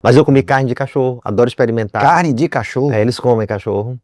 Mas eu comi carne de cachorro, adoro experimentar. Carne de cachorro? Eles comem cachorro.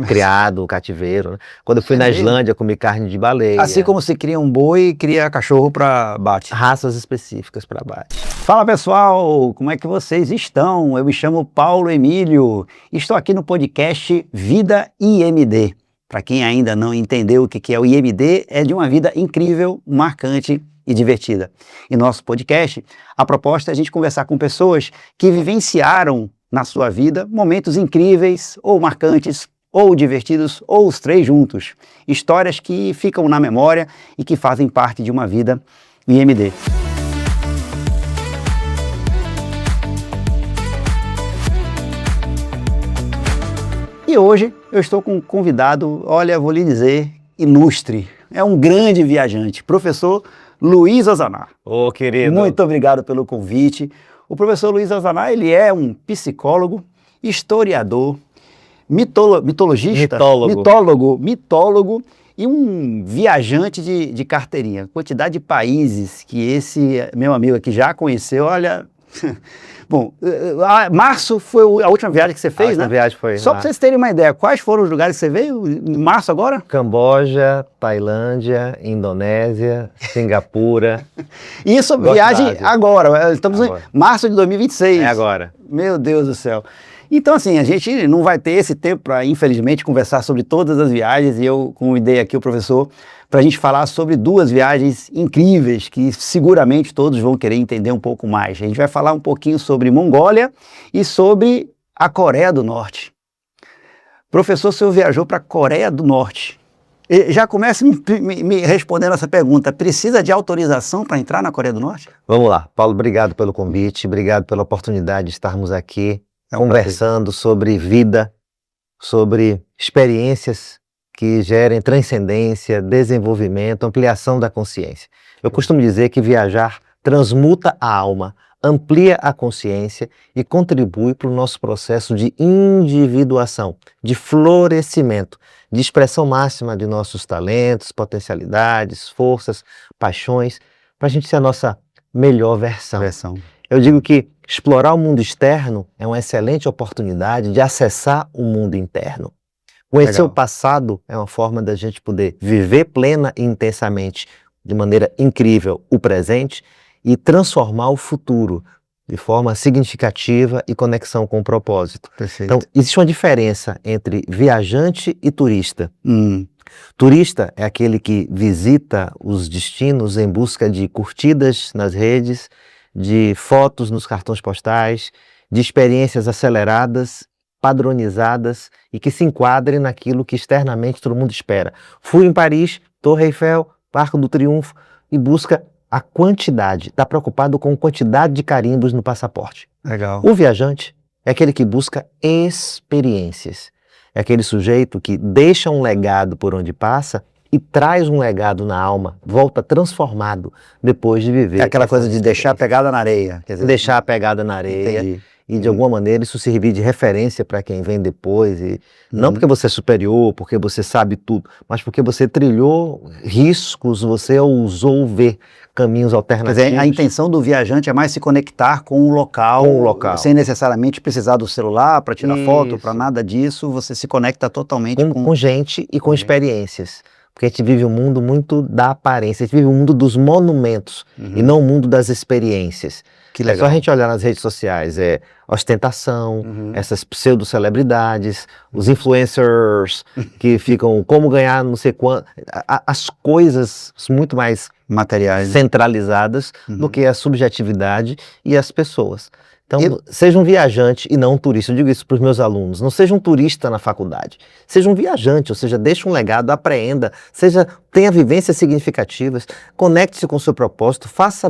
Criado, cativeiro, né? Quando eu fui na Islândia, comi carne de baleia. Assim como se cria um boi, cria cachorro para abate. Raças específicas para abate. Fala pessoal, como é que vocês estão? Eu me chamo Paulo Emílio, estou aqui no podcast Vida IMD. Para quem ainda não entendeu o que é o IMD, é de uma vida incrível, marcante e divertida. Em nosso podcast, a proposta é a gente conversar com pessoas que vivenciaram na sua vida momentos incríveis ou marcantes, ou divertidos, ou os três juntos. Histórias que ficam na memória e que fazem parte de uma vida IMD. E hoje eu estou com um convidado, olha, vou lhe dizer, ilustre. É um grande viajante, professor Luiz Ozanam. Ô, querido. Muito obrigado pelo convite. O professor Luiz Ozanam, ele é um psicólogo, historiador, mitólogo e um viajante de carteirinha. Quantidade de países que esse meu amigo aqui já conheceu, olha... Bom, março foi a última viagem que você fez, né? A viagem foi. Só para vocês terem uma ideia, quais foram os lugares que você veio em março agora? Camboja, Tailândia, Indonésia, Singapura. Isso, viagem agora. Estamos em março de 2026. É agora. Meu Deus do céu. Então, assim, a gente não vai ter esse tempo para, infelizmente, conversar sobre todas as viagens, e eu convidei aqui o professor para a gente falar sobre duas viagens incríveis que seguramente todos vão querer entender um pouco mais. A gente vai falar um pouquinho sobre Mongólia e sobre a Coreia do Norte. Professor, o senhor viajou para a Coreia do Norte. Já comece me respondendo essa pergunta. Precisa de autorização para entrar na Coreia do Norte? Vamos lá. Paulo, obrigado pelo convite, obrigado pela oportunidade de estarmos aqui conversando sobre vida, sobre experiências que gerem transcendência, desenvolvimento, ampliação da consciência. Eu costumo dizer que viajar transmuta a alma, amplia a consciência e contribui para o nosso processo de individuação, de florescimento, de expressão máxima de nossos talentos, potencialidades, forças, paixões, para a gente ser a nossa melhor versão. Eu digo que explorar o mundo externo é uma excelente oportunidade de acessar o mundo interno. Conhecer o passado é uma forma da gente poder viver plena e intensamente, de maneira incrível, o presente e transformar o futuro de forma significativa e conexão com o propósito. Perfeito. Então, existe uma diferença entre viajante e turista. Turista é aquele que visita os destinos em busca de curtidas nas redes, de fotos nos cartões postais, de experiências aceleradas, padronizadas e que se enquadrem naquilo que externamente todo mundo espera. Fui em Paris, Torre Eiffel, Arco do Triunfo e busca a quantidade, está preocupado com a quantidade de carimbos no passaporte. Legal. O viajante é aquele que busca experiências. É aquele sujeito que deixa um legado por onde passa e traz um legado na alma, volta transformado depois de viver. É aquela coisa de deixar a pegada na areia. Quer dizer, deixar a pegada na areia. Entendi. E de alguma maneira isso servir de referência para quem vem depois. E não porque você é superior, porque você sabe tudo, mas porque você trilhou riscos, você ousou ver caminhos alternativos. Quer dizer, a intenção do viajante é mais se conectar com o local, sem necessariamente precisar do celular para tirar foto, para nada disso. Você se conecta totalmente com gente e com experiências. Porque a gente vive um mundo muito da aparência, a gente vive um mundo dos monumentos e não o mundo das experiências. Que legal. É só a gente olhar nas redes sociais, ostentação, essas pseudo-celebridades, os influencers que ficam como ganhar não sei quanto, as coisas muito mais materiais, centralizadas do que a subjetividade e as pessoas. Então, seja um viajante e não um turista. Eu digo isso para os meus alunos. Não seja um turista na faculdade. Seja um viajante, ou seja, deixe um legado, apreenda, tenha vivências significativas, conecte-se com o seu propósito, faça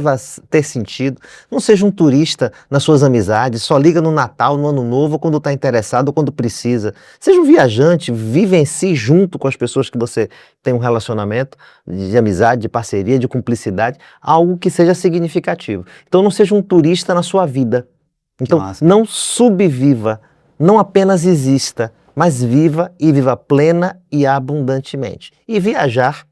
ter sentido. Não seja um turista nas suas amizades, só liga no Natal, no Ano Novo, quando está interessado ou quando precisa. Seja um viajante, vivencie junto com as pessoas que você tem um relacionamento de amizade, de parceria, de cumplicidade, algo que seja significativo. Então, não seja um turista na sua vida. Então, não subviva, não apenas exista, mas viva e viva plena e abundantemente. E viajar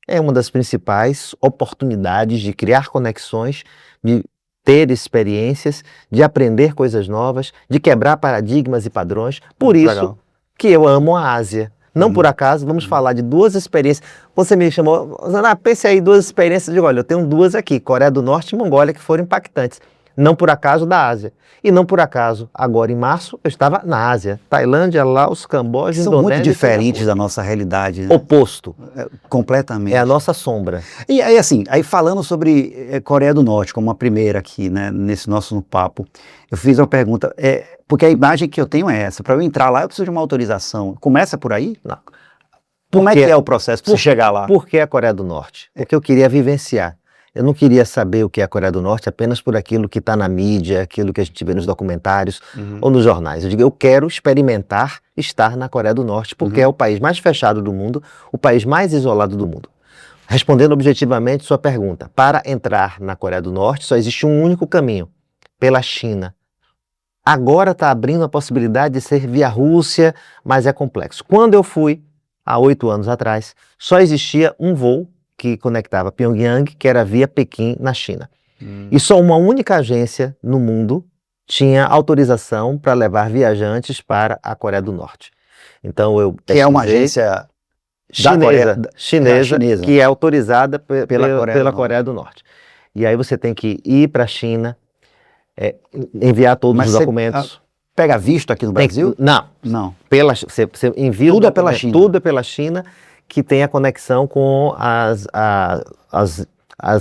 é uma das principais oportunidades de criar conexões, de ter experiências, de aprender coisas novas, de quebrar paradigmas e padrões. Por isso Legal. que eu amo a Ásia. Não por acaso, vamos falar de duas experiências. Você me chamou, pense aí, duas experiências. Eu digo, olha, eu tenho duas aqui, Coreia do Norte e Mongólia, que foram impactantes. Não por acaso da Ásia. E não por acaso, agora em março, eu estava na Ásia. Tailândia, Laos, Camboja, São Indonésia. muito diferentes da nossa realidade, né? Oposto. Completamente. É a nossa sombra. E aí, assim, aí falando sobre Coreia do Norte, como a primeira aqui, né, nesse nosso papo, eu fiz uma pergunta, porque a imagem que eu tenho é essa, para eu entrar lá eu preciso de uma autorização. Começa por aí? Não. Como é que é o processo para você chegar lá? Por que a Coreia do Norte? Porque eu queria vivenciar. Eu não queria saber o que é a Coreia do Norte apenas por aquilo que está na mídia, aquilo que a gente vê nos documentários ou nos jornais. Eu digo, eu quero experimentar estar na Coreia do Norte, porque é o país mais fechado do mundo, o país mais isolado do mundo. Respondendo objetivamente sua pergunta, para entrar na Coreia do Norte só existe um único caminho, pela China. Agora está abrindo a possibilidade de ser via Rússia, mas é complexo. Quando eu fui, há 8 anos atrás, só existia um voo que conectava Pyongyang, que era via Pequim, na China. E só uma única agência no mundo tinha autorização para levar viajantes para a Coreia do Norte. Então eu Que é uma agência chinesa, que é autorizada pela do Coreia do Norte. E aí você tem que ir para a China, enviar todos os documentos. Pega visto aqui no Brasil? Não. Você envia tudo é pela China. Tudo é pela China, que tem a conexão com as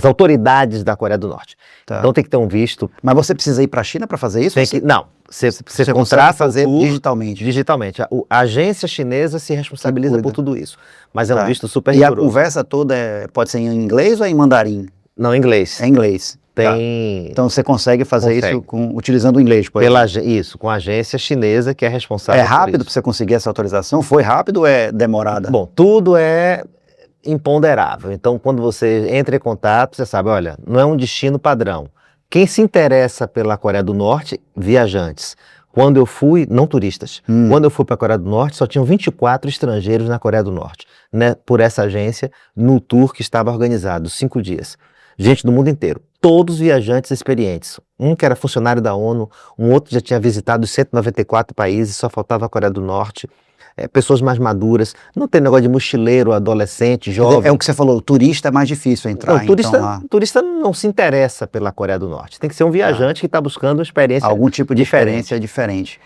autoridades da Coreia do Norte. Tá. Então tem que ter um visto. Mas você precisa ir para a China para fazer isso? Não. Você contrata fazer digitalmente. Digitalmente. A agência chinesa se responsabiliza por tudo isso. Mas é um visto super rigoroso. rigoroso. E a conversa toda pode ser em inglês ou em mandarim? Não, em inglês. É em inglês. Então você consegue fazer isso utilizando o inglês, por exemplo. Isso, com a agência chinesa que é responsável por isso. É rápido para você conseguir essa autorização? Foi rápido ou é demorada? Bom, tudo é imponderável. Então, quando você entra em contato, você sabe, olha, não é um destino padrão. Quem se interessa pela Coreia do Norte, viajantes. Quando eu fui, não turistas, quando eu fui para a Coreia do Norte, só tinham 24 estrangeiros na Coreia do Norte, né, por essa agência, no tour que estava organizado, 5 dias. Gente do mundo inteiro, todos viajantes experientes. Um que era funcionário da ONU, um outro já tinha visitado os 194 países, só faltava a Coreia do Norte. Pessoas mais maduras, não tem negócio de mochileiro, adolescente, jovem. É o que você falou, o turista é mais difícil entrar. Não, turista não se interessa pela Coreia do Norte. Tem que ser um viajante que está buscando uma experiência algum tipo de experiência diferente.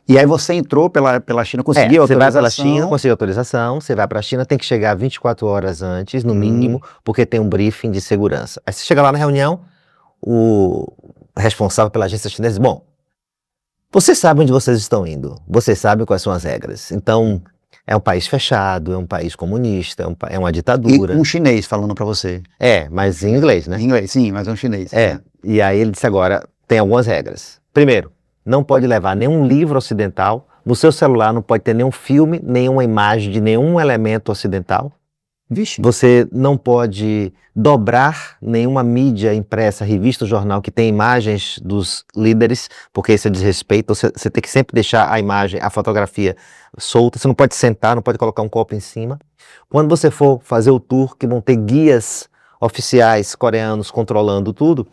E aí você entrou pela China, conseguiu autorização? Você vai pela China, conseguiu autorização, você vai para a China, tem que chegar 24 horas antes, no mínimo, porque tem um briefing de segurança. Aí você chega lá na reunião, o responsável pela agência chinesa diz, bom, vocês sabem onde vocês estão indo, vocês sabem quais são as regras. Então, é um país fechado, é um país comunista, é uma ditadura. E um chinês falando para você. Mas em inglês, né? Em inglês, sim, mas é um chinês. E aí ele disse agora, tem algumas regras. Primeiro, não pode levar nenhum livro ocidental, no seu celular não pode ter nenhum filme, nenhuma imagem de nenhum elemento ocidental. Vixe. Você não pode dobrar nenhuma mídia impressa, revista ou jornal que tem imagens dos líderes, porque isso é desrespeito. Você tem que sempre deixar a imagem, a fotografia solta. Você não pode sentar, não pode colocar um copo em cima. Quando você for fazer o tour, que vão ter guias oficiais coreanos controlando tudo,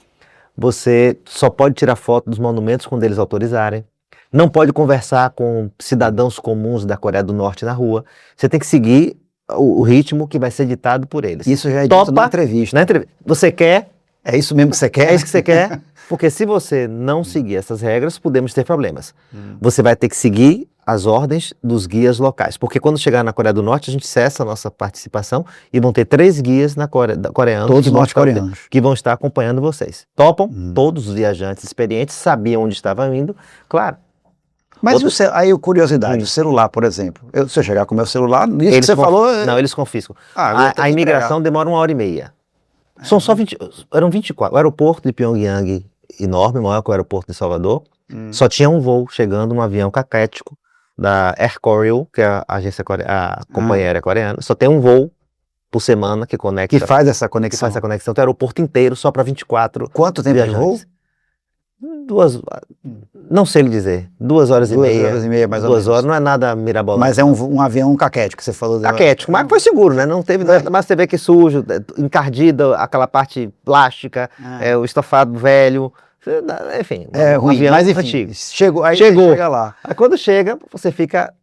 você só pode tirar foto dos monumentos quando eles autorizarem. Não pode conversar com cidadãos comuns da Coreia do Norte na rua. Você tem que seguir o ritmo que vai ser ditado por eles. Isso já é dito na entrevista. Você quer? É isso mesmo que você quer? É isso que você quer? Porque se você não seguir essas regras, podemos ter problemas. Você vai ter que seguir as ordens dos guias locais. Porque quando chegar na Coreia do Norte, a gente cessa a nossa participação e vão ter 3 guias coreanos. Todos norte-coreanos. Que vão estar acompanhando vocês. Topam? Todos os viajantes experientes sabiam onde estavam indo. Claro. Mas aí, curiosidade, o celular, por exemplo. Se eu chegar com o meu celular, isso que você falou... Não, eles confiscam. A imigração demora 1h30. São só 20... Eram 24. O aeroporto de Pyongyang, enorme, maior que o aeroporto de Salvador, só tinha um voo chegando, um avião caquético da Air Koryo, que é a agência a companhia aérea coreana. Só tem um voo por semana que conecta. Que faz essa conexão. Que faz essa conexão. Tem o aeroporto inteiro só para 24 Quanto tempo viajantes. De voo? Não sei lhe dizer, 2 horas e meia. 2 horas e meia, mais ou menos. 2 horas, não é nada mirabolante. Mas é um avião caquético que você falou. Caquético, mas foi seguro, né? Não teve nada, mas você vê que sujo, encardida, aquela parte plástica, o estofado velho, Enfim, É ruim, avião mas enfim, antigo. chegou. Chega lá. Aí quando chega, você fica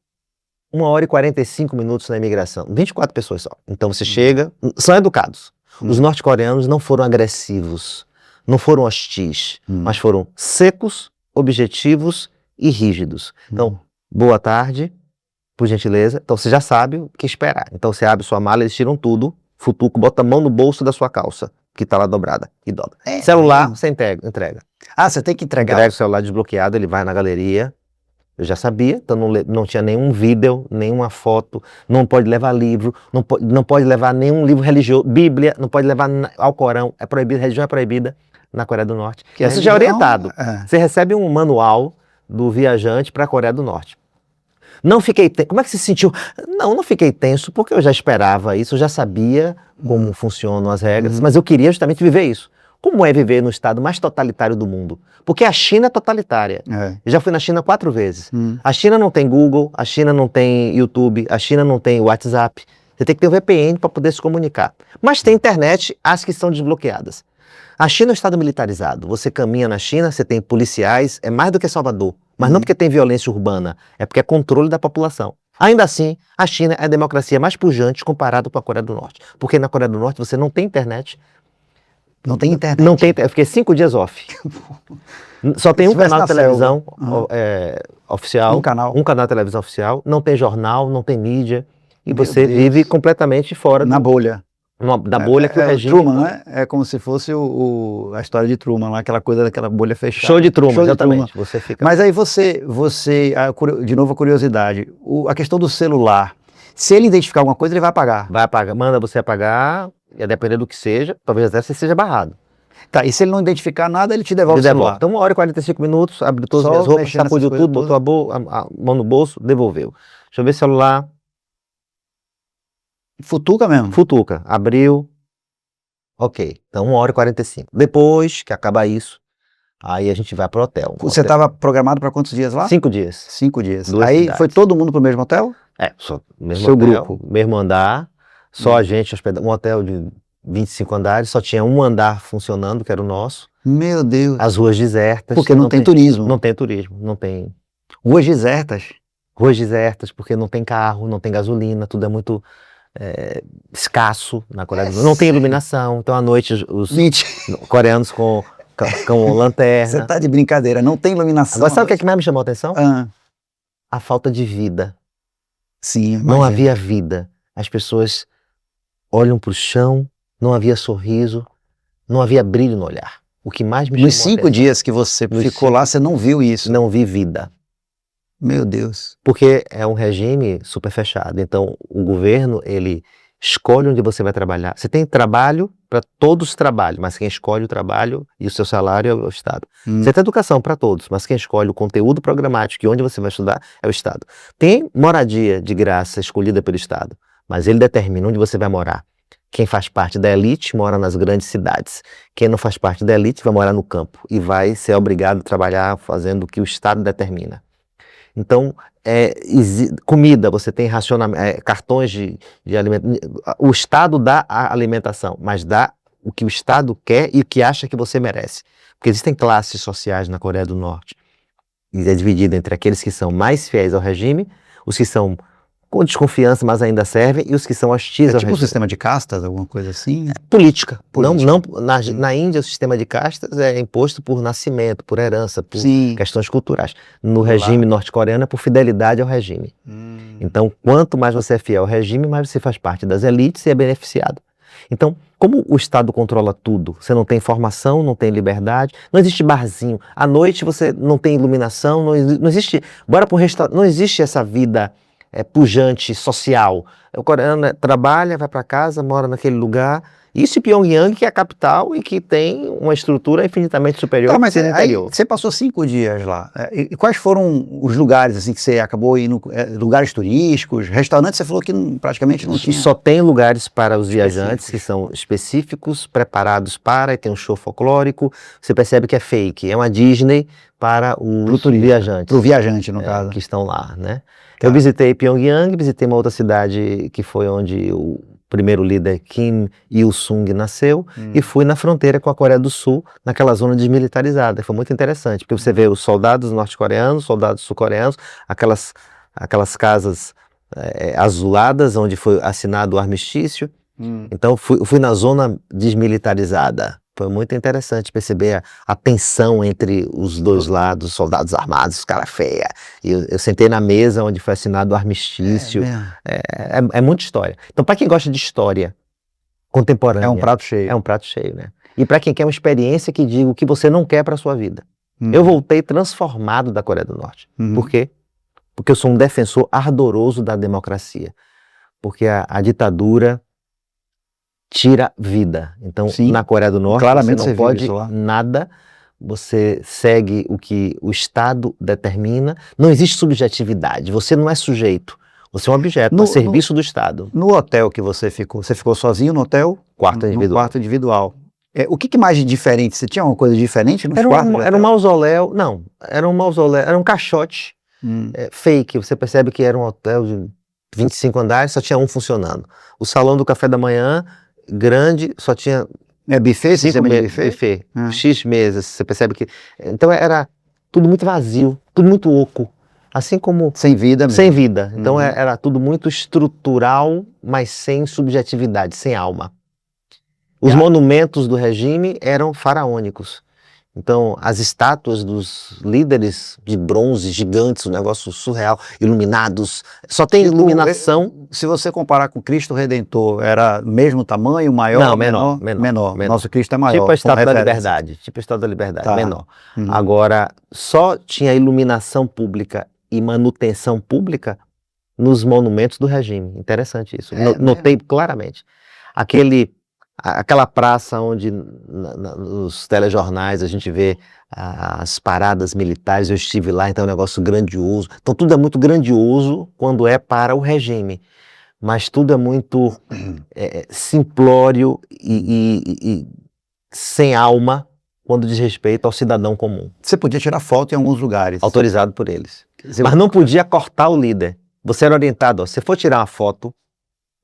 1h45 na imigração, 24 pessoas só. Então você chega, são educados. Os norte-coreanos não foram agressivos, não foram hostis, mas foram secos, objetivos e rígidos. Então, boa tarde, por gentileza. Então você já sabe o que esperar. Então você abre sua mala, eles tiram tudo, futuco, bota a mão no bolso da sua calça, que tá lá dobrada, e dobra. Celular, você entrega. Ah, você tem que entregar. Entrega o celular desbloqueado, ele vai na galeria. Eu já sabia, então não tinha nenhum vídeo, nenhuma foto, não pode levar livro, não pode levar nenhum livro religioso, Bíblia, não pode levar ao Corão, é proibido, religião é proibida na Coreia do Norte. Você já é orientado. Você recebe um manual do viajante para a Coreia do Norte. Não fiquei tenso. Como é que você se sentiu? Não fiquei tenso, porque eu já esperava isso, eu já sabia como funcionam as regras, mas eu queria justamente viver isso. Como é viver no estado mais totalitário do mundo? Porque a China é totalitária. Eu já fui na China 4 vezes. A China não tem Google, a China não tem YouTube, a China não tem WhatsApp. Você tem que ter um VPN para poder se comunicar. Mas tem internet, as que são desbloqueadas. A China é um estado militarizado. Você caminha na China, você tem policiais, é mais do que Salvador. Mas não porque tem violência urbana, é porque é controle da população. Ainda assim, a China é a democracia mais pujante comparado com a Coreia do Norte. Porque na Coreia do Norte você não tem internet. Não tem internet. Não tem, eu fiquei 5 dias off. Só tem um canal de televisão oficial. Um canal de televisão oficial. Não tem jornal, não tem mídia. E você vive completamente fora na bolha. Da bolha que o regime... Truman, né? É como se fosse a história de Truman, lá, aquela coisa daquela bolha fechada. Show de Truman, exatamente. Você fica... Mas aí de novo a curiosidade, a questão do celular, se ele identificar alguma coisa, ele vai apagar. Vai apagar, manda você apagar, e a depender do que seja, talvez até você seja barrado. Tá, e se ele não identificar nada, ele te devolve o celular. Então 1h45, abriu todas as minhas roupas, sacudiu tudo, botou a mão no bolso, devolveu. Deixa eu ver o celular. Futuca mesmo? Futuca. Abriu. Ok. Então 1h45. Depois que acabar isso, aí a gente vai pro hotel. Você estava programado para quantos dias lá? 5 dias. 5 dias. Aí cidades. Foi todo mundo pro mesmo hotel? Só mesmo seu hotel, grupo. Mesmo andar. Só a gente hospedado. Um hotel de 25 andares, só tinha um andar funcionando, que era o nosso. Meu Deus. As ruas desertas. Porque não tem turismo. Não tem turismo, não tem... Ruas desertas? Ruas desertas, porque não tem carro, não tem gasolina, tudo é muito escasso na Coreia do Norte. Não tem iluminação, então à noite os coreanos com lanterna. Você tá de brincadeira, não tem iluminação. Agora sabe o que mais me chamou a atenção? A falta de vida. Sim, não havia vida. As pessoas olham para o chão, não havia sorriso, não havia brilho no olhar. O que mais me chamou a atenção. Nos 5 dias que você ficou lá, você não viu isso? Não vi vida. Meu Deus. Porque é um regime super fechado. Então, o governo, ele escolhe onde você vai trabalhar. Você tem trabalho para todos os trabalhos, mas quem escolhe o trabalho e o seu salário é o Estado. Você tem educação para todos, mas quem escolhe o conteúdo programático e onde você vai estudar é o Estado. Tem moradia de graça escolhida pelo Estado, mas ele determina onde você vai morar. Quem faz parte da elite mora nas grandes cidades. Quem não faz parte da elite vai morar no campo e vai ser obrigado a trabalhar fazendo o que o Estado determina. Então, comida, você tem racionamento, cartões de alimento. O Estado dá a alimentação, mas dá o que o Estado quer e o que acha que você merece. Porque existem classes sociais na Coreia do Norte. E é dividido entre aqueles que são mais fiéis ao regime, os que são com desconfiança, mas ainda servem, e os que são hostis ao regime. É tipo um sistema de castas, alguma coisa assim? Política. Na Índia, o sistema de castas é imposto por nascimento, por herança, por questões culturais. No regime norte-coreano é por fidelidade ao regime. Então, quanto mais você é fiel ao regime, mais você faz parte das elites e é beneficiado. Então, como o Estado controla tudo, você não tem informação, não tem liberdade, não existe barzinho. À noite você não tem iluminação, não existe... Bora para um restaurante, não existe essa vida... pujante, social. O coreano trabalha, vai para casa, mora naquele lugar. Isso em Pyongyang, que é a capital e que tem uma estrutura infinitamente superior ao interior. Você passou 5 dias lá. E quais foram os lugares assim que você acabou indo? Lugares turísticos, restaurantes? Você falou que praticamente não tinha. Só tem lugares para os viajantes que são específicos, preparados para, e tem um show folclórico. Você percebe que é fake. É uma Disney para os viajantes. Para o viajante, no caso. Que estão lá, né? Eu visitei Pyongyang, visitei uma outra cidade que foi onde primeiro líder Kim Il-sung nasceu, e fui na fronteira com a Coreia do Sul, naquela zona desmilitarizada. Foi muito interessante, porque você vê os soldados norte-coreanos, soldados sul-coreanos, aquelas casas azuladas, onde foi assinado o armistício. Então fui na zona desmilitarizada. Foi muito interessante perceber a tensão entre os dois lados, soldados armados, cara feia. E eu sentei na mesa onde foi assinado o armistício. É muita história. Então, para quem gosta de história contemporânea, é um prato cheio. É um prato cheio, né? E para quem quer uma experiência que diga o que você não quer para sua vida. Eu voltei transformado da Coreia do Norte. Por quê? Porque eu sou um defensor ardoroso da democracia. Porque a ditadura tira vida. Então, Sim, na Coreia do Norte, claramente você não pode nada, você segue o que o Estado determina, não existe subjetividade, você não é sujeito, você é um objeto, serviço do Estado. No hotel que você ficou sozinho no hotel? Quarto individual. No quarto individual. O que mais de diferente? Você tinha uma coisa diferente nos quartos? Era um mausoléu, não, era um mausoléu, era um caixote fake, você percebe que era um hotel de 25 andares, só tinha um funcionando. O salão do café da manhã, grande, só tinha buffet, buffet, X mesas, você percebe que... Então era tudo muito vazio, tudo muito oco, assim como... Sem vida mesmo. Sem vida, então era tudo muito estrutural, mas sem subjetividade, sem alma. Os monumentos do regime eram faraônicos, então as estátuas dos líderes de bronze, gigantes, um negócio surreal, iluminados, só tem iluminação. Se você comparar com Cristo Redentor, era mesmo tamanho, maior? Não, menor. Nosso Cristo é maior. Tipo a Estátua da Liberdade, menor. Agora, só tinha iluminação pública e manutenção pública nos monumentos do regime. Interessante isso. Notei claramente. Aquela praça onde nos telejornais a gente vê as paradas militares, eu estive lá, então é um negócio grandioso. Então tudo é muito grandioso quando é para o regime, mas tudo é muito simplório e sem alma quando diz respeito ao cidadão comum. Você podia tirar foto em alguns lugares. Autorizado por eles. Mas não podia cortar o líder. Você era orientado, se for tirar uma foto,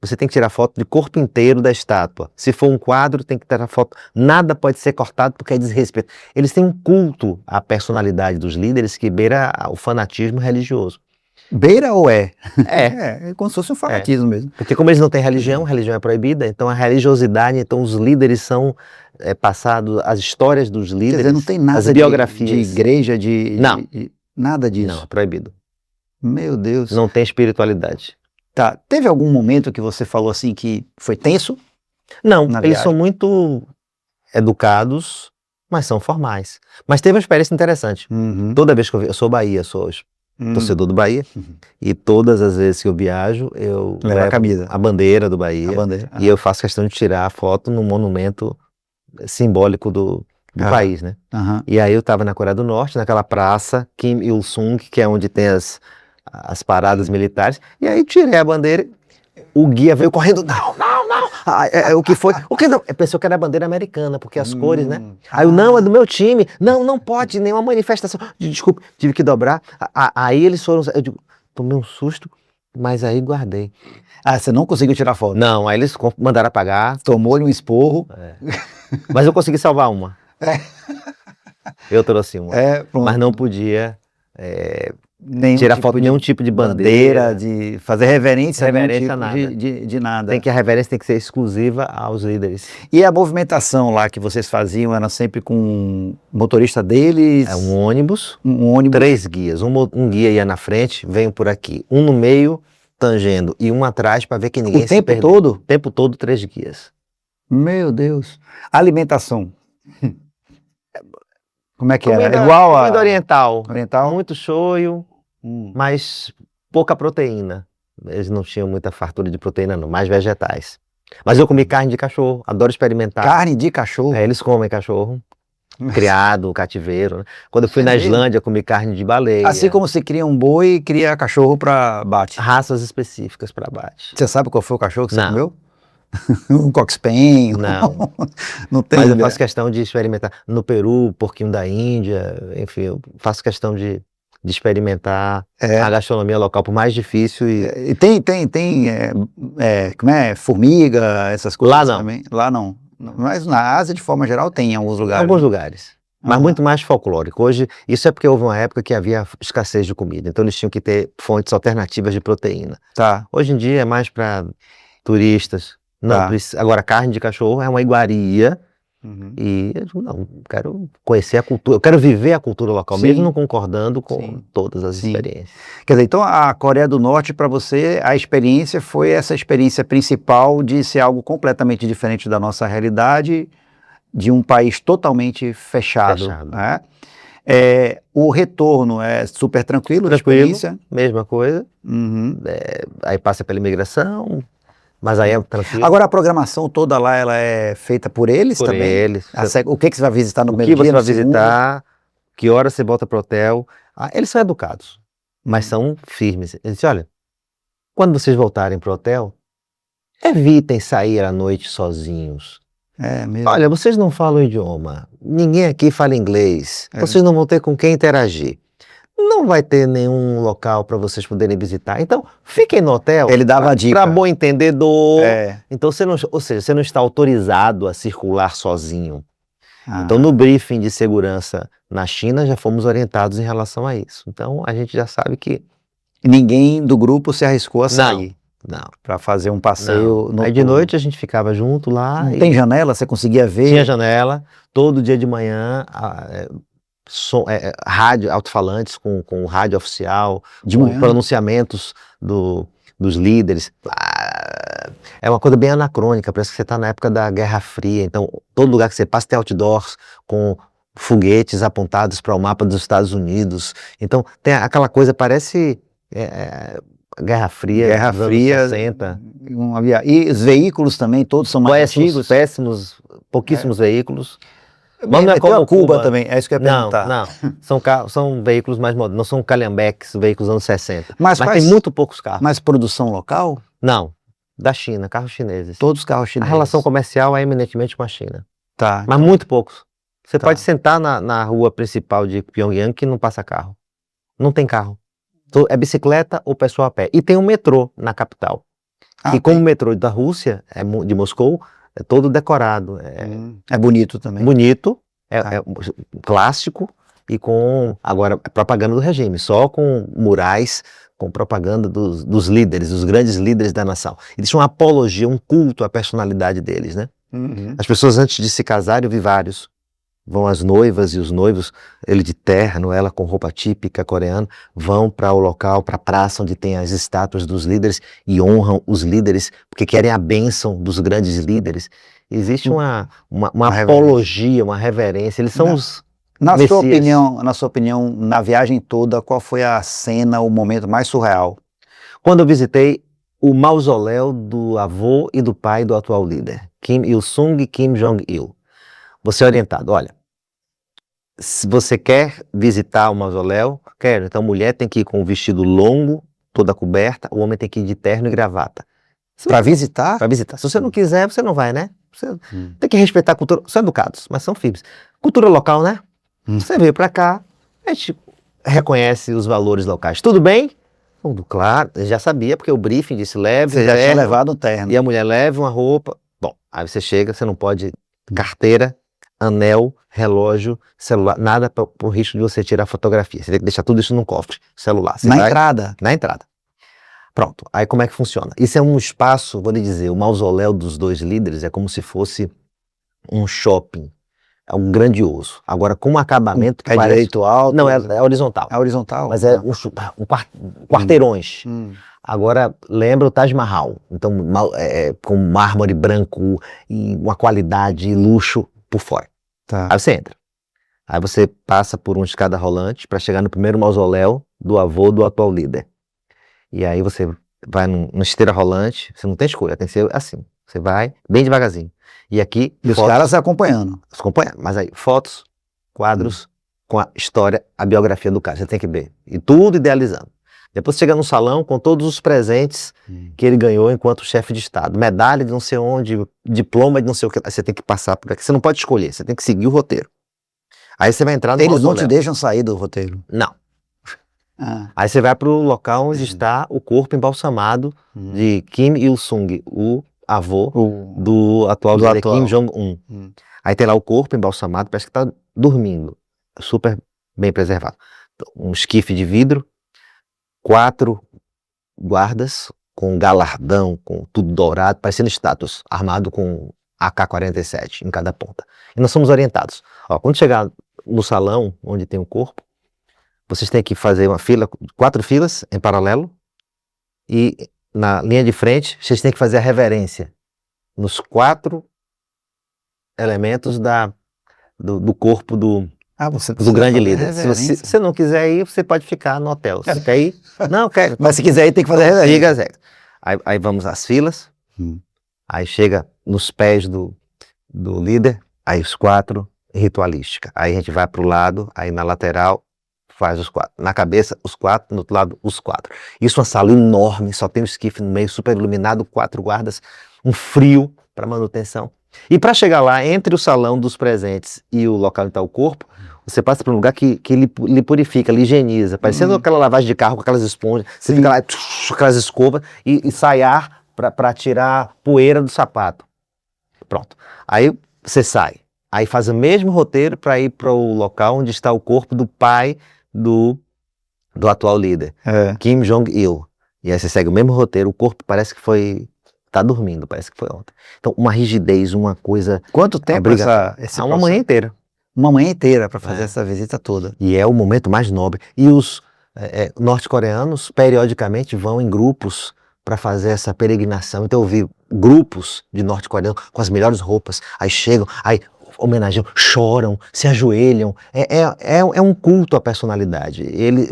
você tem que tirar foto de corpo inteiro da estátua. Se for um quadro, tem que tirar foto. Nada pode ser cortado porque é desrespeito. Eles têm um culto à personalidade dos líderes que beira o fanatismo religioso. Beira ou é? É como se fosse um fanatismo mesmo. Porque como eles não têm religião é proibida, então a religiosidade, então os líderes são passados, as histórias dos líderes, quer dizer, não tem nada as biografias. De igreja, nada disso. Não, é proibido. Meu Deus. Não tem espiritualidade. Tá, teve algum momento que você falou assim que foi tenso? Não, eles são muito educados, mas são formais. Mas teve uma experiência interessante. Toda vez que eu sou Bahia, sou torcedor do Bahia, e todas as vezes que eu viajo, eu levo a camisa, a bandeira do Bahia, e eu faço questão de tirar a foto no monumento simbólico do país, né? E aí eu estava na Coreia do Norte, naquela praça Kim Il-sung, que é onde tem as paradas militares, e aí tirei a bandeira, o guia veio correndo, não, o que foi? O que não? Pensou que era a bandeira americana, porque as cores, né? Aí eu, não, é do meu time, não pode, nenhuma manifestação, desculpe, tive que dobrar, aí eles foram, eu digo, tomei um susto, mas aí guardei. Você não conseguiu tirar foto? Não, aí eles mandaram apagar. Tomou-lhe um esporro. Mas eu consegui salvar uma. Eu trouxe uma, mas não podia... tirar foto de nenhum tipo de bandeira, de fazer reverência tipo nada. De nada. A reverência tem que ser exclusiva aos líderes. E a movimentação lá que vocês faziam era sempre com um motorista deles? Um ônibus. 3 guias. Um guia ia na frente, veio por aqui. Um no meio, tangendo, e um atrás para ver que ninguém se perdeu. O tempo todo, 3 guias. Meu Deus. Alimentação. Como é que era? Igual a... Comida oriental. Oriental? Muito shoyu, mas pouca proteína. Eles não tinham muita fartura de proteína não, mais vegetais. Mas eu comi carne de cachorro, adoro experimentar. Carne de cachorro? Eles comem cachorro, criado, cativeiro. Né? Quando eu fui na Islândia, comi carne de baleia. Assim como se cria um boi, cria cachorro para abate. Raças específicas para abate. Você sabe qual foi o cachorro que você comeu? Um coxspain? Não tem. Mas eu faço questão de experimentar. No Peru, porquinho da Índia, enfim, eu faço questão de de experimentar a gastronomia local, por mais difícil. E tem como é, formiga, essas coisas Lá não. também? Lá não. Mas na Ásia, de forma geral, tem em alguns lugares. Alguns lugares. Mas Aham. muito mais folclórico. Hoje, isso é porque houve uma época que havia escassez de comida, então eles tinham que ter fontes alternativas de proteína. Tá. Hoje em dia é mais para turistas. Não, Tá. agora, carne de cachorro é uma iguaria Uhum. e eu digo, não, quero conhecer a cultura, eu quero viver a cultura local, Sim. mesmo não concordando com Sim. todas as Sim. experiências. Quer dizer, então a Coreia do Norte, para você, a experiência foi essa experiência principal de ser algo completamente diferente da nossa realidade, de um país totalmente fechado. Fechado. Né? O retorno é super tranquilo, a Tranquilo. experiência. Mesma coisa, Uhum. aí passa pela imigração, mas aí é tranquilo. Agora a programação toda lá, ela é feita por eles Por também? eles. O que você vai visitar no O primeiro que dia, você vai no segundo? visitar, que hora você volta pro hotel. Eles são educados, mas são firmes. Eles dizem, olha, quando vocês voltarem pro hotel, evitem sair à noite sozinhos. É mesmo. Olha, vocês não falam o idioma, ninguém aqui fala inglês, É. vocês não vão ter com quem interagir. Não vai ter nenhum local para vocês poderem visitar. Então, fiquem no hotel. Ele dava a dica. Para bom entendedor. É. Então, ou seja, você não está autorizado a circular sozinho. Ah. Então, no briefing de segurança na China, já fomos orientados em relação a isso. Então, a gente já sabe que... Ninguém do grupo se arriscou a sair. Não. Para fazer um passeio Aí de noite a gente ficava junto lá. Não tem janela? Você conseguia ver? Tinha janela. Todo dia de manhã, rádio, alto-falantes com rádio oficial, De com manhã? pronunciamentos dos líderes. É uma coisa bem anacrônica, parece que você está na época da Guerra Fria. Então, todo lugar que você passa tem outdoors com foguetes apontados para o mapa dos Estados Unidos. Então, tem aquela coisa, parece... Guerra Fria, Guerra dos anos Fria, 60. E os veículos também, todos são mais antigos? Péssimos, pouquíssimos veículos. Mas não é como Cuba também, é isso que eu ia Não, perguntar. não. São veículos mais modernos, não são calhambeques, veículos dos anos 60. Mas tem muito poucos carros. Mas produção local? Não, da China, carros chineses. Todos os carros A chineses. relação comercial é eminentemente com a China. Tá. Mas muito poucos. Você Tá. pode sentar na rua principal de Pyongyang que não passa carro. Não tem carro. É bicicleta ou pessoal a pé. E tem um metrô na capital. E como o metrô da Rússia, de Moscou, é todo decorado. É bonito também. Bonito, é clássico e com, agora, propaganda do regime. Só com murais, com propaganda dos líderes, dos grandes líderes da nação. Eles tinham uma apologia, um culto à personalidade deles, né? Uhum. As pessoas antes de se casarem, eu vi vários. Vão as noivas e os noivos, ele de terno, ela com roupa típica coreana, vão para o local, para a praça onde tem as estátuas dos líderes e honram os líderes, porque querem a bênção dos grandes líderes. Existe uma apologia, uma reverência, eles são os Na Messias. sua opinião, na viagem toda, qual foi a cena, o momento mais surreal? Quando eu visitei o mausoléu do avô e do pai do atual líder, Kim Il-sung e Kim Jong-il. Você é orientado, olha, se você quer visitar o mausoléu, quero, então a mulher tem que ir com um vestido longo, toda coberta, o homem tem que ir de terno e gravata. Para visitar? Para visitar. Se você não quiser, você não vai, né? Você tem que respeitar a cultura, são educados, mas são firmes. Cultura local, né? Você veio para cá, a gente reconhece os valores locais. Tudo bem? Tudo claro, eu já sabia, porque o briefing disse leve. Você já tinha levado um terno. E a mulher leve uma roupa. Bom, aí você chega, você não pode carteira, anel, relógio, celular, nada por risco de você tirar fotografia. Você tem que deixar tudo isso num cofre, celular. Você Na entrada? Na entrada. Pronto, aí como é que funciona? Isso é um espaço, vou lhe dizer, o mausoléu dos dois líderes é como se fosse um shopping, é um grandioso. Agora com um acabamento que parece... direito alto? Não, é horizontal. É horizontal? Mas é quarteirões. Agora lembra o Taj Mahal, então com mármore branco e uma qualidade e luxo por fora. Tá. Aí você entra. Aí você passa por uma escada rolante para chegar no primeiro mausoléu do avô do atual líder. E aí você vai numa esteira rolante, você não tem escolha, tem que ser assim. Você vai bem devagarzinho. E aqui... E os caras acompanhando. Mas aí, fotos, quadros com a história, a biografia do cara. Você tem que ver. E tudo idealizando. Depois você chega no salão com todos os presentes que ele ganhou enquanto chefe de Estado. Medalha de não sei onde, diploma de não sei o que. Aí você tem que passar por aqui. Você não pode escolher, você tem que seguir o roteiro. Aí você vai entrar no Eles mausoléu. não te deixam sair do roteiro? Não. Aí você vai para o local onde está o corpo embalsamado de Kim Il-sung, o avô do atual líder Kim Jong-un. Aí tem lá o corpo embalsamado, parece que está dormindo, super bem preservado. Um esquife de vidro, 4 guardas com galardão, com tudo dourado, parecendo estátuas, armado com AK-47 em cada ponta. E nós somos orientados. Ó, quando chegar no salão onde tem o corpo, vocês têm que fazer uma fila, 4 filas em paralelo, e na linha de frente, vocês têm que fazer a reverência nos 4 elementos do corpo do grande líder. Se você não quiser ir, você pode ficar no hotel. Se quer ir? Não, quer. Mas se quiser ir, tem que fazer a reverência. Aí vamos às filas, aí chega nos pés do líder, aí os 4, ritualística. Aí a gente vai para o lado, aí na lateral faz os 4. Na cabeça, os 4, no outro lado, os 4. Isso é uma sala enorme, só tem um esquife no meio, super iluminado, 4 guardas, um frio para manutenção. E para chegar lá, entre o salão dos presentes e o local onde está o corpo, você passa por um lugar que lhe purifica, lhe higieniza, parecendo aquela lavagem de carro com aquelas esponjas, você fica lá com aquelas escovas e sai ar para tirar poeira do sapato. Pronto. Aí você sai. Aí faz o mesmo roteiro para ir para o local onde está o corpo do pai do atual líder, Kim Jong-il. E aí você segue o mesmo roteiro, o corpo parece que tá dormindo, parece que foi ontem. Então, uma rigidez, uma coisa... Quanto tempo uma manhã inteira. Uma manhã inteira para fazer essa visita toda. E é o momento mais nobre. E os norte-coreanos, periodicamente, vão em grupos para fazer essa peregrinação. Então, eu vi grupos de norte-coreanos com as melhores roupas, aí chegam, aí homenageiam, choram, se ajoelham. É um culto à personalidade.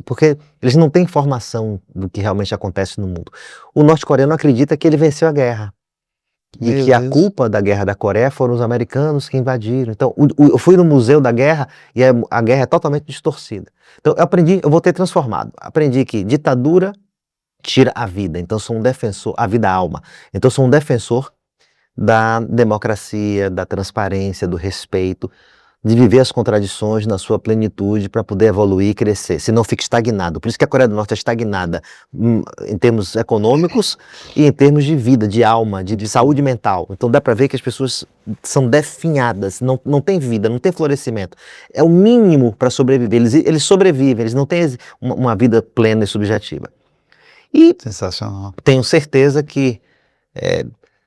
Porque eles não têm informação do que realmente acontece no mundo. O norte-coreano acredita que ele venceu a guerra. E que a culpa da guerra da Coreia foram os americanos que invadiram. Então, eu fui no museu da guerra e a guerra é totalmente distorcida. Então, eu voltei transformado. Aprendi que ditadura tira a vida. Então, sou um defensor, a vida, a alma. Então, sou um defensor da democracia, da transparência, do respeito, de viver as contradições na sua plenitude para poder evoluir e crescer, senão fica estagnado. Por isso que a Coreia do Norte é estagnada em termos econômicos e em termos de vida, de alma, de saúde mental. Então dá para ver que as pessoas são definhadas, não tem vida, não tem florescimento. É o mínimo para sobreviver. Eles sobrevivem, eles não têm uma vida plena e subjetiva. E sensacional. Tenho certeza que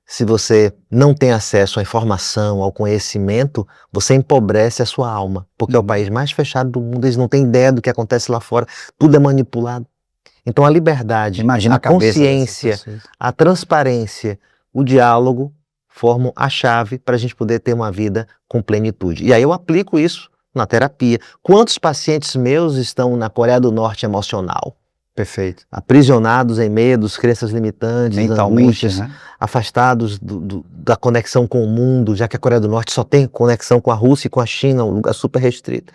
se você não tem acesso à informação, ao conhecimento, você empobrece a sua alma, porque é o país mais fechado do mundo, eles não têm ideia do que acontece lá fora, tudo é manipulado. Então a liberdade, a consciência, a transparência, o diálogo formam a chave para a gente poder ter uma vida com plenitude. E aí eu aplico isso na terapia. Quantos pacientes meus estão na Coreia do Norte emocional? Perfeito. Aprisionados em medos, crenças limitantes, mentalmente, angústias, afastados da conexão com o mundo, já que a Coreia do Norte só tem conexão com a Rússia e com a China, um lugar super restrito.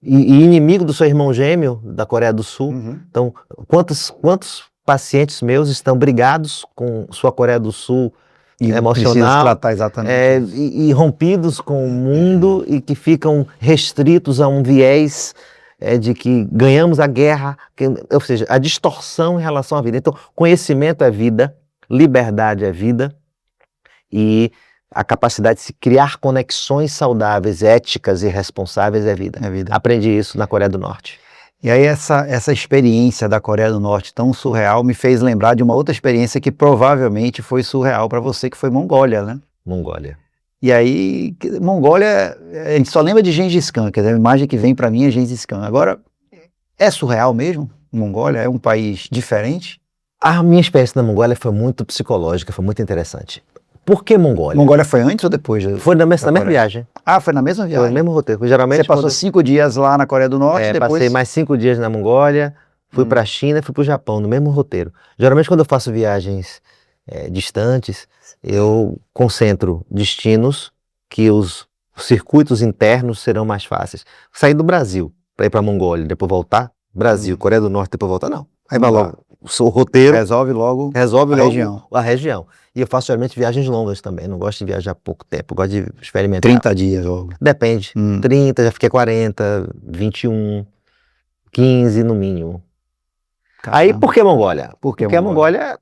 E inimigo do seu irmão gêmeo, da Coreia do Sul. Então, quantos pacientes meus estão brigados com sua Coreia do Sul emocional, tratar exatamente e rompidos com o mundo e que ficam restritos a um viés de que ganhamos a guerra, ou seja, a distorção em relação à vida. Então, conhecimento é vida, liberdade é vida, e a capacidade de se criar conexões saudáveis, éticas e responsáveis é vida. Aprendi isso na Coreia do Norte. E aí essa experiência da Coreia do Norte tão surreal me fez lembrar de uma outra experiência que provavelmente foi surreal para você, que foi Mongólia, né? Mongólia. E aí, Mongólia, a gente só lembra de Gengis Khan, quer dizer, a imagem que vem para mim é Gengis Khan. Agora, é surreal mesmo? Mongólia é um país diferente? A minha experiência na Mongólia foi muito psicológica, foi muito interessante. Por que Mongólia? Mongólia foi antes ou depois? Foi na mesma viagem. Ah, foi na mesma viagem? Foi no mesmo roteiro. Geralmente, você passou 5 dias lá na Coreia do Norte, depois... Passei mais 5 dias na Mongólia, fui para a China e fui para o Japão, no mesmo roteiro. Geralmente, quando eu faço viagens distantes, eu concentro destinos que os circuitos internos serão mais fáceis. Sair do Brasil para ir para a Mongólia, depois voltar, Brasil, Coreia do Norte, depois voltar, não. Aí vai logo o roteiro. Resolve logo a região. E eu faço geralmente viagens longas também, não gosto de viajar pouco tempo, eu gosto de experimentar. 30 dias logo. Depende, 30, já fiquei 40, 21, 15 no mínimo. Aí, por que Mongólia? Por que Porque a Mongólia? Mongólia,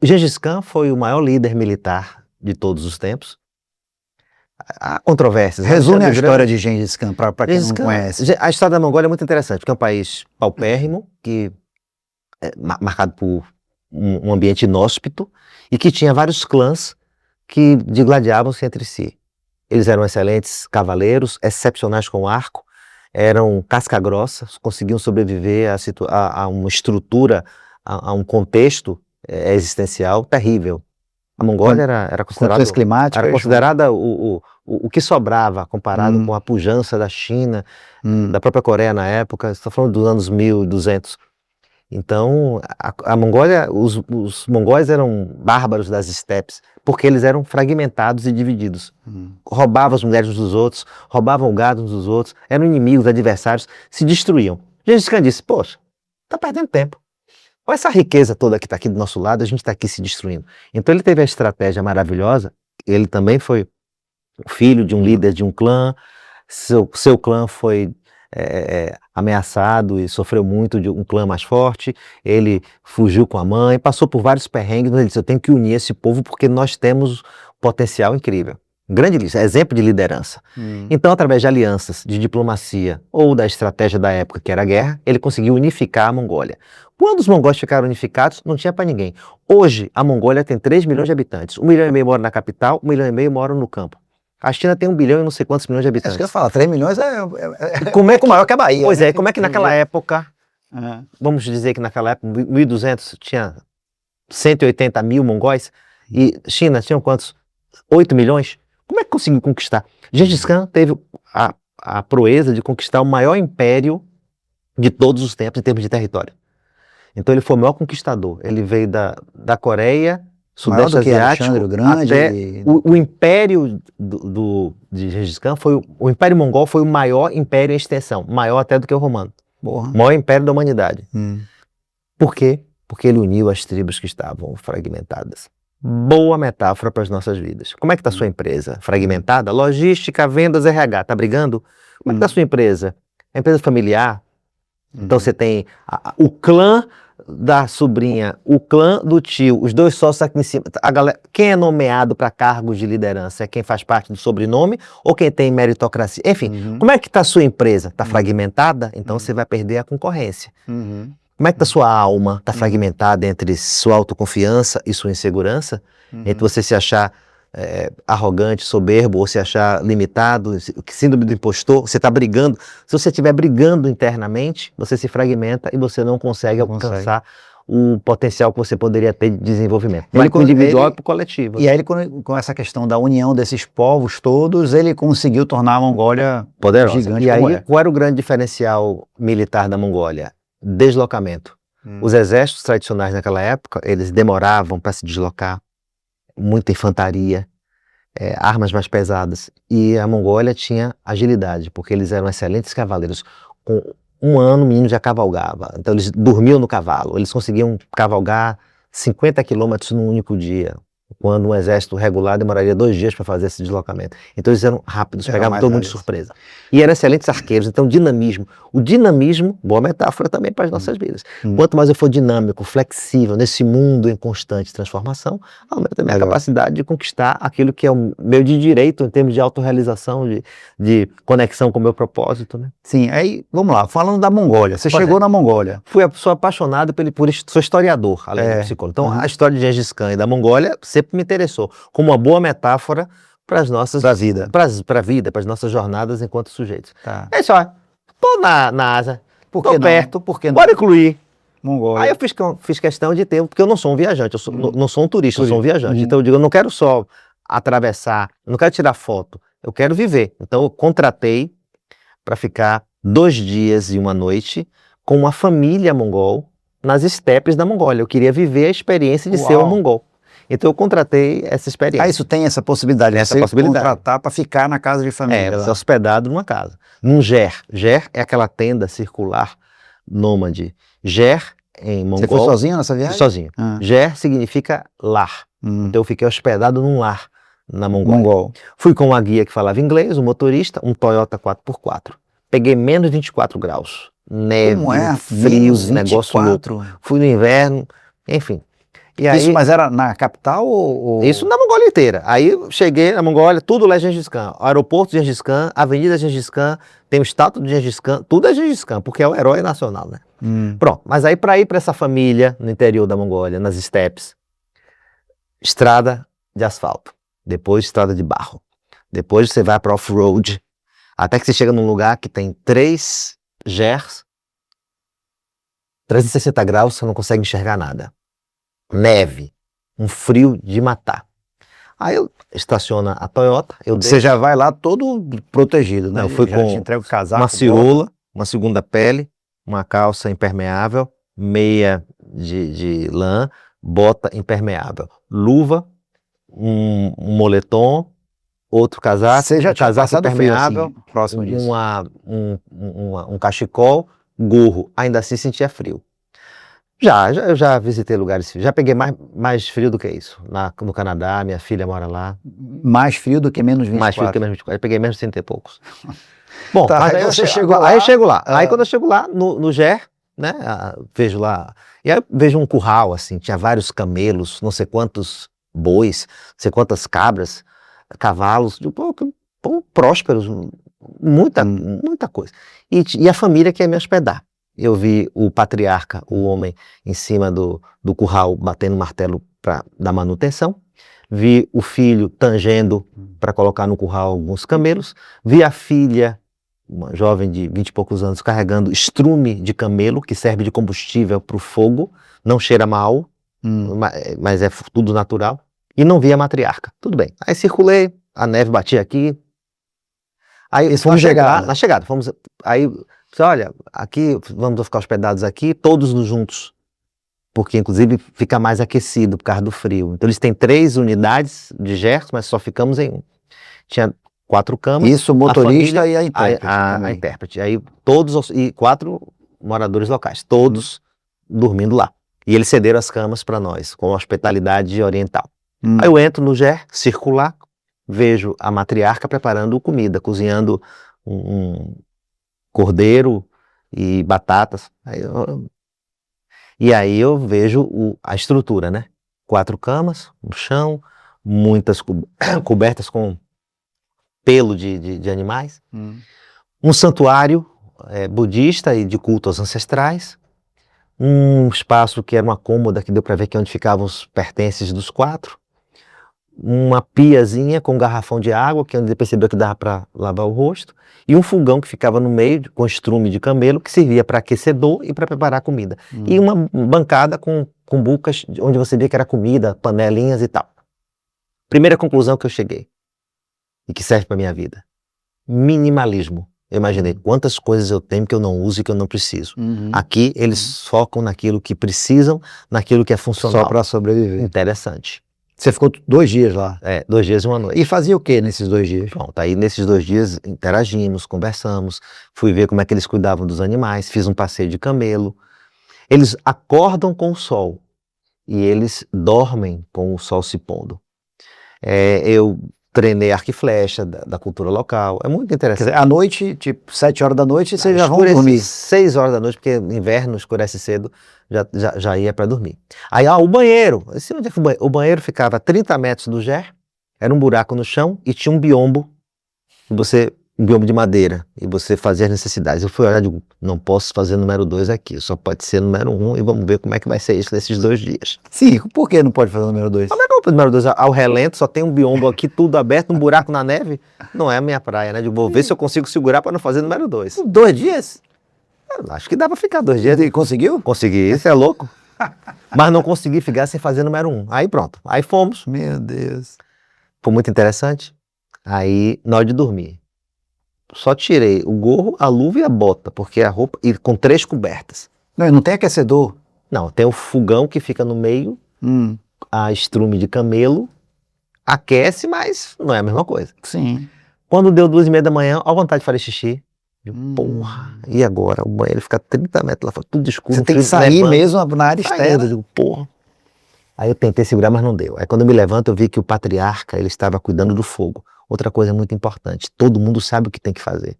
Gengis Khan foi o maior líder militar de todos os tempos. Há controvérsias. Resume a Alexandre história Grande- de Gengis Khan, para quem Gengis não Khan- conhece. A história da Mongólia é muito interessante, porque é um país paupérrimo, que é marcado por um ambiente inóspito e que tinha vários clãs que digladiavam-se entre si. Eles eram excelentes cavaleiros, excepcionais com arco, eram casca-grossa, conseguiam sobreviver a uma estrutura, a um contexto existencial terrível. A Mongólia era Condições climáticas. considerada o que sobrava comparado com a pujança da China, da própria Coreia na época. Estou falando dos anos 1200. Então, a Mongólia, os mongóis eram bárbaros das estepes, porque eles eram fragmentados e divididos. Roubavam as mulheres uns dos outros, roubavam o gado uns dos outros, eram inimigos, adversários, se destruíam. Gengis Khan disse, poxa, está perdendo tempo. Olha essa riqueza toda que está aqui do nosso lado, a gente está aqui se destruindo. Então ele teve a estratégia maravilhosa, ele também foi filho de um líder de um clã, seu clã foi ameaçado e sofreu muito de um clã mais forte, ele fugiu com a mãe, passou por vários perrengues, mas ele disse, eu tenho que unir esse povo porque nós temos potencial incrível. Um grande exemplo de liderança. Então, através de alianças, de diplomacia ou da estratégia da época, que era a guerra, ele conseguiu unificar a Mongólia. Quando os mongóis ficaram unificados, não tinha para ninguém. Hoje, a Mongólia tem 3 milhões de habitantes. 1,5 milhão moram na capital, 1,5 milhão moram no campo. A China tem 1 bilhão e não sei quantos milhões de habitantes. Acho que eu ia falar, 3 milhões é como é que, maior que a Bahia. Pois né? é, como é que naquela época, vamos dizer que naquela época, 1.200 tinha 180 mil mongóis, e China tinha quantos? 8 milhões? Como é que conseguiu conquistar? Gengis Khan teve a proeza de conquistar o maior império de todos os tempos em termos de território. Então ele foi o maior conquistador. Ele veio da Coreia, Sudeste Asiático, Alexandre o Grande, até o império de Gengis Khan, o Império Mongol foi o maior império em extensão, maior até do que o romano. O maior império da humanidade. Por quê? Porque ele uniu as tribos que estavam fragmentadas. Boa metáfora para as nossas vidas. Como é que está a sua empresa? Fragmentada? Logística, vendas, RH. Está brigando? Como é que está a sua empresa? É empresa familiar? Então você tem o clã da sobrinha, o clã do tio, os dois sócios aqui em cima. A galera, quem é nomeado para cargos de liderança? É quem faz parte do sobrenome ou quem tem meritocracia? Enfim, como é que está a sua empresa? Está fragmentada? Então você vai perder a concorrência. Como é que está a sua alma? Está fragmentada entre sua autoconfiança e sua insegurança? Entre você se achar arrogante, soberbo, ou se achar limitado, síndrome do impostor, você está brigando. Se você estiver brigando internamente, você se fragmenta e você não consegue alcançar o potencial que você poderia ter de desenvolvimento. Ele para o individual e para o coletivo. E aí ele, com essa questão da união desses povos todos, ele conseguiu tornar a Mongólia poderosa. Gigante. E aí, qual era o grande diferencial militar da Mongólia? Deslocamento. Os exércitos tradicionais naquela época, eles demoravam para se deslocar, muita infantaria, armas mais pesadas. E a Mongólia tinha agilidade, porque eles eram excelentes cavaleiros. Com 1 ano, o menino já cavalgava. Então eles dormiam no cavalo. Eles conseguiam cavalgar 50 quilômetros num único dia, quando um exército regular demoraria 2 dias para fazer esse deslocamento. Então eles eram rápidos, pegavam todo mundo de surpresa. E eram excelentes arqueiros, então dinamismo. O dinamismo, boa metáfora também para as nossas vidas. Quanto mais eu for dinâmico, flexível, nesse mundo em constante transformação, aumenta a minha capacidade de conquistar aquilo que é o meu de direito em termos de autorrealização, de conexão com o meu propósito, né? Sim, aí, vamos lá, falando da Mongólia, você chegou na Mongólia. Sou apaixonado sou historiador, além de psicólogo. Então, a história de Gengis Khan e da Mongólia sempre me interessou, como uma boa metáfora para as nossas... Para a vida. Para a vida, para as nossas jornadas enquanto sujeitos. Tá. É isso, tô na Ásia, tô perto, por que não? Bora incluir. Mongólia. Aí eu fiz questão de ter, porque eu não sou um viajante, não sou um turista, eu sou um viajante. Então eu digo, eu não quero só atravessar, eu não quero tirar foto, eu quero viver. Então eu contratei para ficar 2 dias e 1 noite com uma família mongol nas estepes da Mongólia. Eu queria viver a experiência de ser um mongol. Então eu contratei essa experiência. Isso tem essa possibilidade, essa possibilidade. Contratar para ficar na casa de família. Você é hospedado numa casa. Num ger. Ger é aquela tenda circular nômade. Ger em mongol. Você foi sozinho nessa viagem? Sozinho. Ger significa lar. Então eu fiquei hospedado num lar na Mongólia. Fui com uma guia que falava inglês, um motorista, um Toyota 4x4. Peguei menos de 24 graus neve, Como é? frio, -24? negócio louco. Fui no inverno, enfim. E aí, Isso, mas era na capital ou... Isso na Mongólia inteira. Aí eu cheguei na Mongólia, tudo lá é Gengis Khan. Aeroporto de Gengis Khan, Avenida Gengis Khan, tem o estátua de Gengis Khan, tudo é Gengis Khan, porque é o herói nacional, né? Pronto, mas aí para ir para essa família no interior da Mongólia, nas estepes, estrada de asfalto, depois estrada de barro, depois você vai para off-road, até que você chega num lugar que tem 3 GERs, 360 graus, você não consegue enxergar nada. Neve, um frio de matar. Aí eu estaciona a Toyota, Você já vai lá todo protegido, né? Eu fui já com te entrega o casaco, uma cirola, uma segunda pele, uma calça impermeável, meia de lã, bota impermeável, luva, um moletom, outro casaco, Você já um tinha casaco passado frio impermeável, assim, próximo disso? um cachecol, gorro, ainda assim sentia frio. Eu já visitei lugares frios, já peguei mais frio do que isso, no Canadá, minha filha mora lá. Mais frio do que menos 24? Mais frio do que menos 24, eu peguei menos 30 e poucos. Bom, Tá, mas aí aí você eu chegou lá. Aí eu chego lá, aí quando eu chego lá no GER, né, vejo lá, e aí eu vejo um curral assim, tinha vários camelos, não sei quantos bois, não sei quantas cabras, cavalos, prósperos, muita coisa. E a família que ia me hospedar. Eu vi o patriarca, o homem, em cima do curral, batendo martelo para dar manutenção. Vi o filho tangendo para colocar no curral alguns camelos. Vi a filha, uma jovem de 20 e poucos anos, carregando estrume de camelo, que serve de combustível para o fogo. Não cheira mal, mas é tudo natural. E não vi a matriarca. Tudo bem. Aí circulei, a neve batia aqui. Aí fomos chegar na chegada. Aí, olha, aqui vamos ficar hospedados aqui, todos juntos, porque inclusive fica mais aquecido por causa do frio. Então eles têm 3 unidades de GERs, mas só ficamos em 1. Tinha 4 camas. Isso, o motorista família, e a intérprete. A intérprete. Aí e 4 moradores locais, todos dormindo lá. E eles cederam as camas para nós, com hospitalidade oriental. Aí eu entro no GER, circular, vejo a matriarca preparando comida, cozinhando um cordeiro e batatas. E aí eu vejo a estrutura, né? 4 camas no chão, muitas cobertas com pelo de animais. Um santuário budista e de culto aos ancestrais. Um espaço que era uma cômoda que deu para ver que é onde ficavam os pertences dos 4. Uma piazinha com um garrafão de água, que ele percebeu que dava para lavar o rosto, e um fogão que ficava no meio, com estrume de camelo, que servia para aquecedor e para preparar a comida. E uma bancada com bucas, onde você via que era comida, panelinhas e tal. Primeira conclusão que eu cheguei, e que serve para minha vida: minimalismo. Eu imaginei quantas coisas eu tenho que eu não uso e que eu não preciso. Aqui eles focam naquilo que precisam, naquilo que é funcional. Só para sobreviver. Interessante. Você ficou 2 dias lá? 2 dias e 1 noite. E fazia o que nesses 2 dias? Pronto, aí nesses 2 dias interagimos, conversamos, fui ver como é que eles cuidavam dos animais, fiz um passeio de camelo. Eles acordam com o sol e eles dormem com o sol se pondo. Eu treinei arco e flecha da cultura local, é muito interessante. Quer dizer, à noite, tipo 7 horas da noite, vocês já vão dormir? 6 horas da noite, porque no inverno escurece cedo, já ia para dormir. Aí, o banheiro, o banheiro ficava a 30 metros do GER, era um buraco no chão e tinha um biombo de madeira, e você fazia as necessidades. Eu fui olhar e digo, não posso fazer número 2 aqui, só pode ser número 1 e vamos ver como é que vai ser isso nesses 2 dias. Sim, por que não pode fazer o número 2? Como é que o número 2 ao relento, só tem um biombo aqui, tudo aberto, um buraco na neve? Não é a minha praia, né? Digo, vou ver se eu consigo segurar para não fazer número 2. 2 dias? Acho que dá para ficar 2 dias. E conseguiu? Consegui, isso é louco. Mas não consegui ficar sem fazer número 1. Aí pronto, aí fomos. Meu Deus. Foi muito interessante. Aí, na hora de dormir, só tirei o gorro, a luva e a bota, porque a roupa, e com 3 cobertas. Não tem aquecedor? Não, tem o fogão que fica no meio, a estrume de camelo, aquece, mas não é a mesma coisa. Sim. Quando deu 2h30 da manhã, à vontade de fazer xixi. Porra, e agora? O banheiro fica 30 metros lá fora, tudo escuro. Você tem que sair mesmo na área externa. Eu digo, porra. Aí eu tentei segurar, mas não deu. Aí quando eu me levanto, eu vi que o patriarca, ele estava cuidando do fogo. Outra coisa muito importante, todo mundo sabe o que tem que fazer.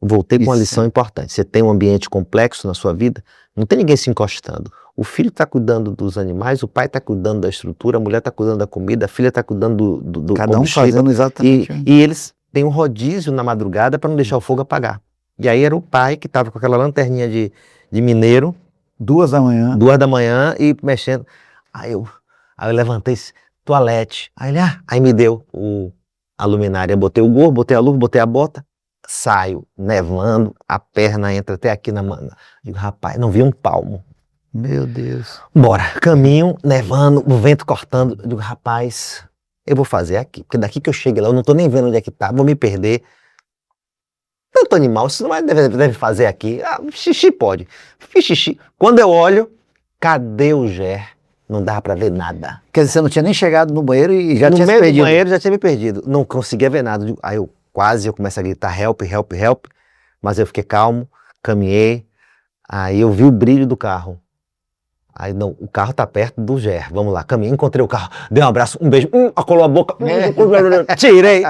Voltei com uma Isso. lição importante. Você tem um ambiente complexo na sua vida, não tem ninguém se encostando. O filho está cuidando dos animais, o pai está cuidando da estrutura, a mulher está cuidando da comida, a filha está cuidando do Cada um combustível. fazendo exatamente. E eles têm um rodízio na madrugada para não deixar o fogo apagar. E aí era o pai que estava com aquela lanterninha de mineiro, 2 da manhã. 2 da manhã, e mexendo. Aí eu levantei, toalete. Aí me deu a luminária, botei o gorro, botei a luva, botei a bota, saio, nevando, a perna entra até aqui na manga. Digo, rapaz, não vi um palmo. Meu Deus. Bora, caminho, nevando, o vento cortando. Eu digo, rapaz, eu vou fazer aqui, porque daqui que eu chego lá, eu não tô nem vendo onde é que tá, vou me perder. Tanto animal, isso não deve fazer aqui. Xixi pode. Fiz xixi. Quando eu olho, cadê o Ger? Não dava pra ver nada. Quer dizer, você não tinha nem chegado no banheiro e já tinha se No meio do perdido. banheiro já tinha me perdido. Não conseguia ver nada. Aí eu começo a gritar help, help, help. Mas eu fiquei calmo, caminhei. Aí eu vi o brilho do carro. Aí não, o carro tá perto do Ger. Vamos lá, caminhei, encontrei o carro, dei um abraço, um beijo, acolou a boca, tirei.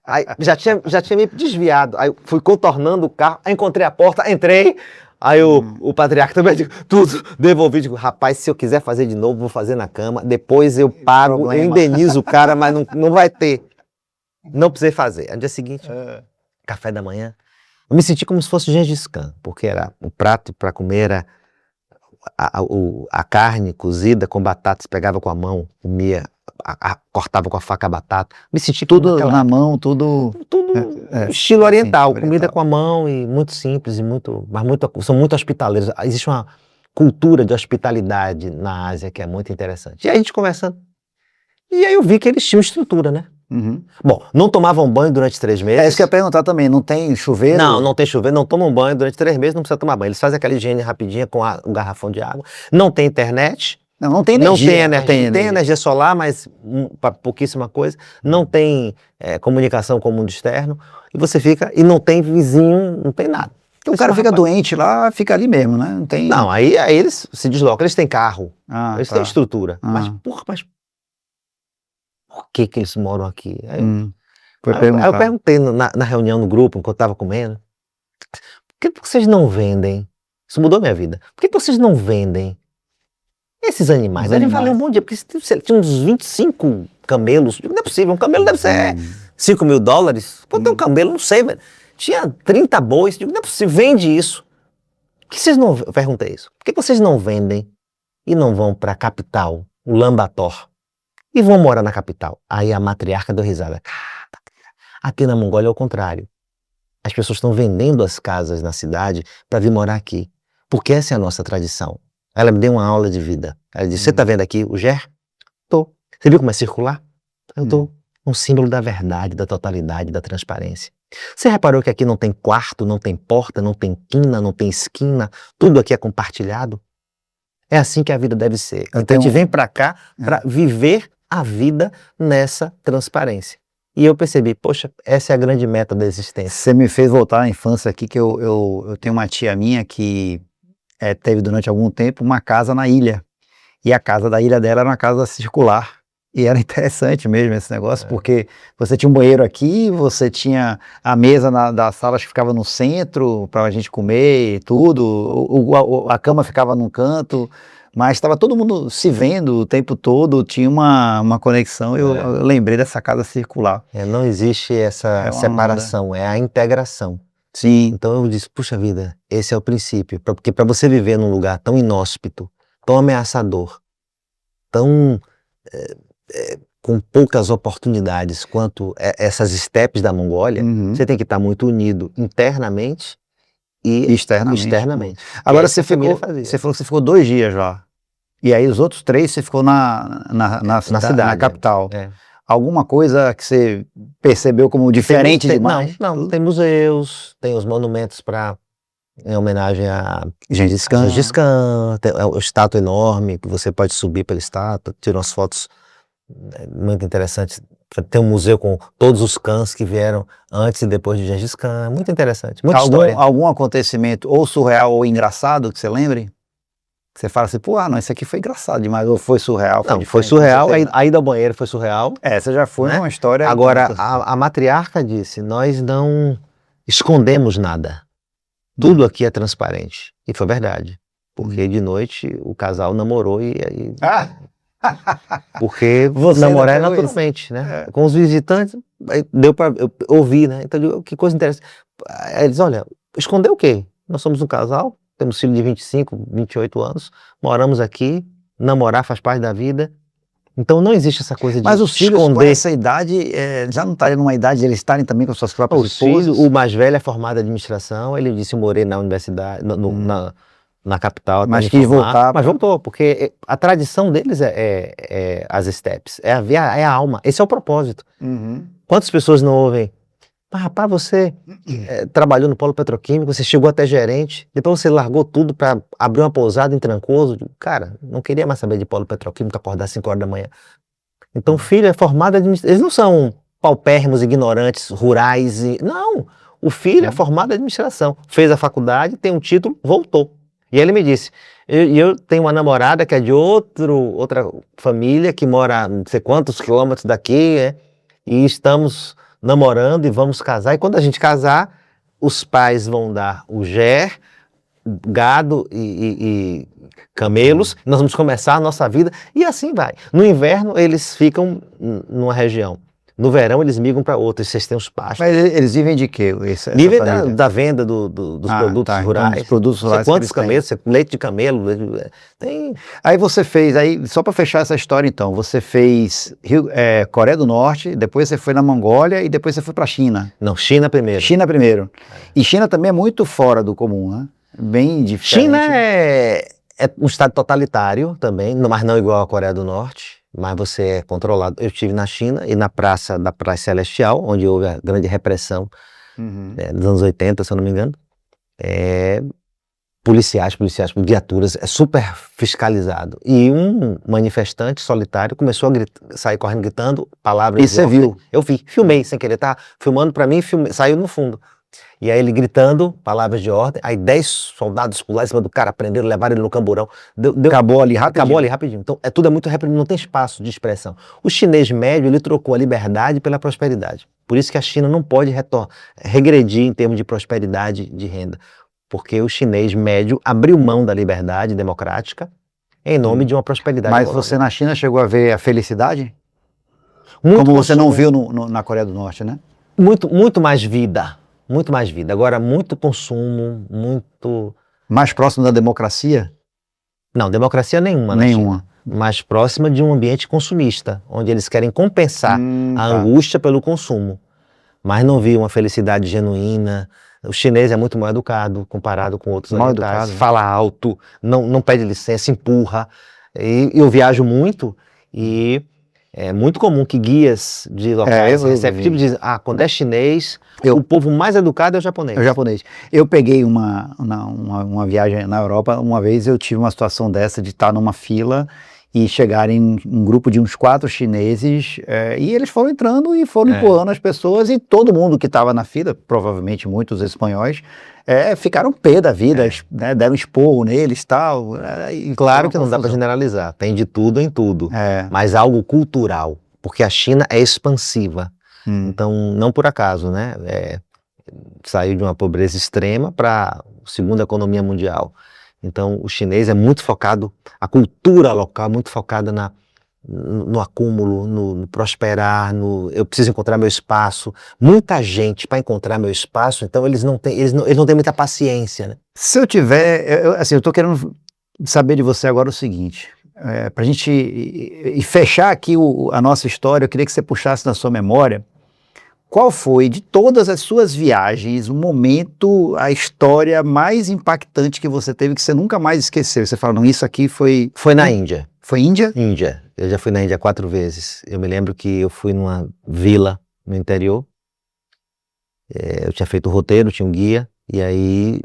Aí já tinha me desviado. Aí fui contornando o carro, aí encontrei a porta, entrei. Aí o patriarca também, tudo devolvi. Digo, rapaz, se eu quiser fazer de novo, vou fazer na cama. Depois eu pago, eu indenizo o cara, mas não vai ter. Não precisei fazer. No dia seguinte, café da manhã, eu me senti como se fosse Gengis Khan, porque era o prato para comer era a carne cozida com batatas, pegava com a mão, comia, cortava com a faca a batata. Me senti tudo na mão, tudo estilo oriental, sim, comida com a mão e muito simples e são muito hospitaleiros. Existe uma cultura de hospitalidade na Ásia que é muito interessante. E aí a gente conversando. E aí eu vi que eles tinham estrutura, né? Uhum. Bom, não tomavam banho durante 3 meses. É isso que eu ia perguntar também, não tem chuveiro? Não tem chuveiro, não tomam banho durante 3 meses, não precisa tomar banho. Eles fazem aquela higiene rapidinha com um garrafão de água. Não tem internet. Não tem energia. Tem energia solar, mas para pouquíssima coisa. Não tem comunicação com o mundo externo. E você fica, e não tem vizinho, não tem nada. O cara fica doente lá, fica ali mesmo, né? Não tem... Não, aí eles se deslocam, eles têm carro, eles têm estrutura. Mas por que eles moram aqui? Aí eu perguntei na reunião, no grupo, enquanto eu estava comendo, por que vocês não vendem? Isso mudou minha vida. Por que vocês não vendem esses animais? Ele valeu um monte de dinheiro, porque tinha uns 25 camelos. Não é possível, um camelo deve ser $5 mil. Quanto é um camelo? Não sei, velho. Tinha 30 bois. Não é possível, vende isso. Por que vocês não... Eu perguntei isso. Por que vocês não vendem e não vão para a capital, o Lambator, e vão morar na capital? Aí a matriarca deu risada. Aqui na Mongólia é o contrário. As pessoas estão vendendo as casas na cidade para vir morar aqui, porque essa é a nossa tradição. Ela me deu uma aula de vida. Ela disse, você está vendo aqui o Ger? Tô. Você viu como é circular? Eu tô. Um símbolo da verdade, da totalidade, da transparência. Você reparou que aqui não tem quarto, não tem porta, não tem quina, não tem esquina, tudo aqui é compartilhado? É assim que a vida deve ser. Então a gente vem para cá para viver a vida nessa transparência. E eu percebi, poxa, essa é a grande meta da existência. Você me fez voltar à infância aqui, que eu tenho uma tia minha que teve durante algum tempo uma casa na ilha. E a casa da ilha dela era uma casa circular. E era interessante mesmo esse negócio, porque você tinha um banheiro aqui, você tinha a mesa da sala que ficava no centro para a gente comer e tudo, a cama ficava num canto, mas estava todo mundo se vendo o tempo todo, tinha uma conexão. Eu lembrei dessa casa circular. Não existe essa separação, é a integração. Sim. Então eu disse, puxa vida, esse é o princípio, porque para você viver num lugar tão inóspito, tão ameaçador, tão... com poucas oportunidades quanto essas estepes da Mongólia, você tem que estar muito unido internamente e externamente. Agora você falou que você ficou 2 dias lá. E aí os outros 3 você ficou na cidade, na capital. Alguma coisa que você percebeu como diferente demais? Não, tem museus, tem os monumentos em homenagem a Gengis Khan. Tem o estátua enorme, que você pode subir pela estátua, tirar umas fotos muito interessantes. Tem um museu com todos os cães que vieram antes e depois de Gengis Khan, muito interessante, muita história. Algum acontecimento ou surreal ou engraçado que você lembre? Você fala assim, não, isso aqui foi engraçado demais, ou foi surreal? Foi surreal, a ida ao banheiro foi surreal. Você já foi, né? Uma história... Agora, a matriarca disse, nós não escondemos nada. Tudo aqui é transparente. E foi verdade. Porque de noite o casal namorou porque namorar é naturalmente, né? Com os visitantes, aí deu para ouvir, né? Então, eu digo, que coisa interessante. Aí eles, olha, esconder o quê? Nós somos um casal, temos filho de 25, 28 anos, moramos aqui, namorar faz parte da vida. Então não existe essa coisa de Mas os filhos com esconder. essa idade, já não estariam numa idade de eles estarem também com suas próprias Os esposas? filhos, o mais velho é formado em administração, ele disse, eu morei na universidade, na capital. Mas quis voltar. Mas voltou, porque a tradição deles é as steps, é a alma, esse é o propósito. Quantas pessoas não ouvem? Mas, rapaz, você trabalhou no polo petroquímico, você chegou até gerente, depois você largou tudo para abrir uma pousada em Trancoso. Cara, não queria mais saber de polo petroquímico, acordar às 5 horas da manhã. Então, o filho é formado em administração. Eles não são paupérrimos, ignorantes, rurais. Não, o filho é formado em administração. Fez a faculdade, tem um título, voltou. E ele me disse, eu tenho uma namorada que é de outra família, que mora não sei quantos quilômetros daqui, né? E estamos namorando e vamos casar. E quando a gente casar, os pais vão dar o ger, gado e camelos, nós vamos começar a nossa vida e assim vai. No inverno eles ficam numa região, no verão eles migram para outra, e vocês têm os pastos. Mas eles vivem de quê? Vivem da venda dos produtos rurais. Então, dos produtos rurais. Quantos camelos? Leite de camelo, tem. Aí você fez, só para fechar essa história então, você fez Coreia do Norte, depois você foi na Mongólia e depois você foi para a China. Não, China primeiro. China primeiro. E China também é muito fora do comum, né? Bem diferente. China é um estado totalitário também, mas não igual à Coreia do Norte, mas você é controlado. Eu estive na China e na praça da Praça Celestial, onde houve a grande repressão nos anos 80, se eu não me engano, policiais, viaturas, é super fiscalizado. E um manifestante solitário começou a sair correndo gritando palavras. E você viu? Eu vi, filmei sem querer, tá filmando para mim, saiu no fundo. E aí ele gritando palavras de ordem, aí 10 soldados pularam em cima do cara, prenderam, levaram ele no camburão. Acabou ali rapidinho. Acabou ali rapidinho. Então tudo é muito reprimido, não tem espaço de expressão. O chinês médio, ele trocou a liberdade pela prosperidade. Por isso que a China não pode regredir em termos de prosperidade de renda. Porque o chinês médio abriu mão da liberdade democrática em nome de uma prosperidade. Mas você na China chegou a ver a felicidade? Muito como você não viu na Coreia do Norte, né? Muito mais vida. Muito mais vida. Agora, muito consumo, muito... Mais próximo da democracia? Não, democracia nenhuma. Nenhuma. Mais próxima de um ambiente consumista, onde eles querem compensar a angústia pelo consumo. Mas não vi uma felicidade genuína. O chinês é muito mal educado comparado com outros orientais. Fala alto, não pede licença, empurra. E eu viajo muito e é muito comum que guias de locais receptivos dizem, quando é chinês, o povo mais educado é o japonês. É o japonês. Eu peguei uma viagem na Europa, uma vez eu tive uma situação dessa de estar numa fila e chegarem um grupo de uns 4 chineses e eles foram entrando e foram empurrando as pessoas e todo mundo que estava na fila, provavelmente muitos espanhóis, ficaram pé da vida, né, deram esporro neles e tal. Claro que não dá para generalizar, tem de tudo em tudo, mas algo cultural, porque a China é expansiva, então não por acaso, né, saiu de uma pobreza extrema para a segunda economia mundial. Então, o chinês é muito focado, a cultura local é muito focada no acúmulo, no prosperar, eu preciso encontrar meu espaço. Muita gente para encontrar meu espaço, então eles não têm muita paciência, né? Se eu tiver, eu estou querendo saber de você agora o seguinte, para a gente fechar aqui a nossa história, eu queria que você puxasse na sua memória, qual foi, de todas as suas viagens, o momento, a história mais impactante que você teve, que você nunca mais esqueceu? Você fala, não, isso aqui foi... Foi na Índia. Foi Índia? Índia. Eu já fui na Índia 4 vezes. Eu me lembro que eu fui numa vila no interior. Eu tinha feito o roteiro, tinha um guia, e aí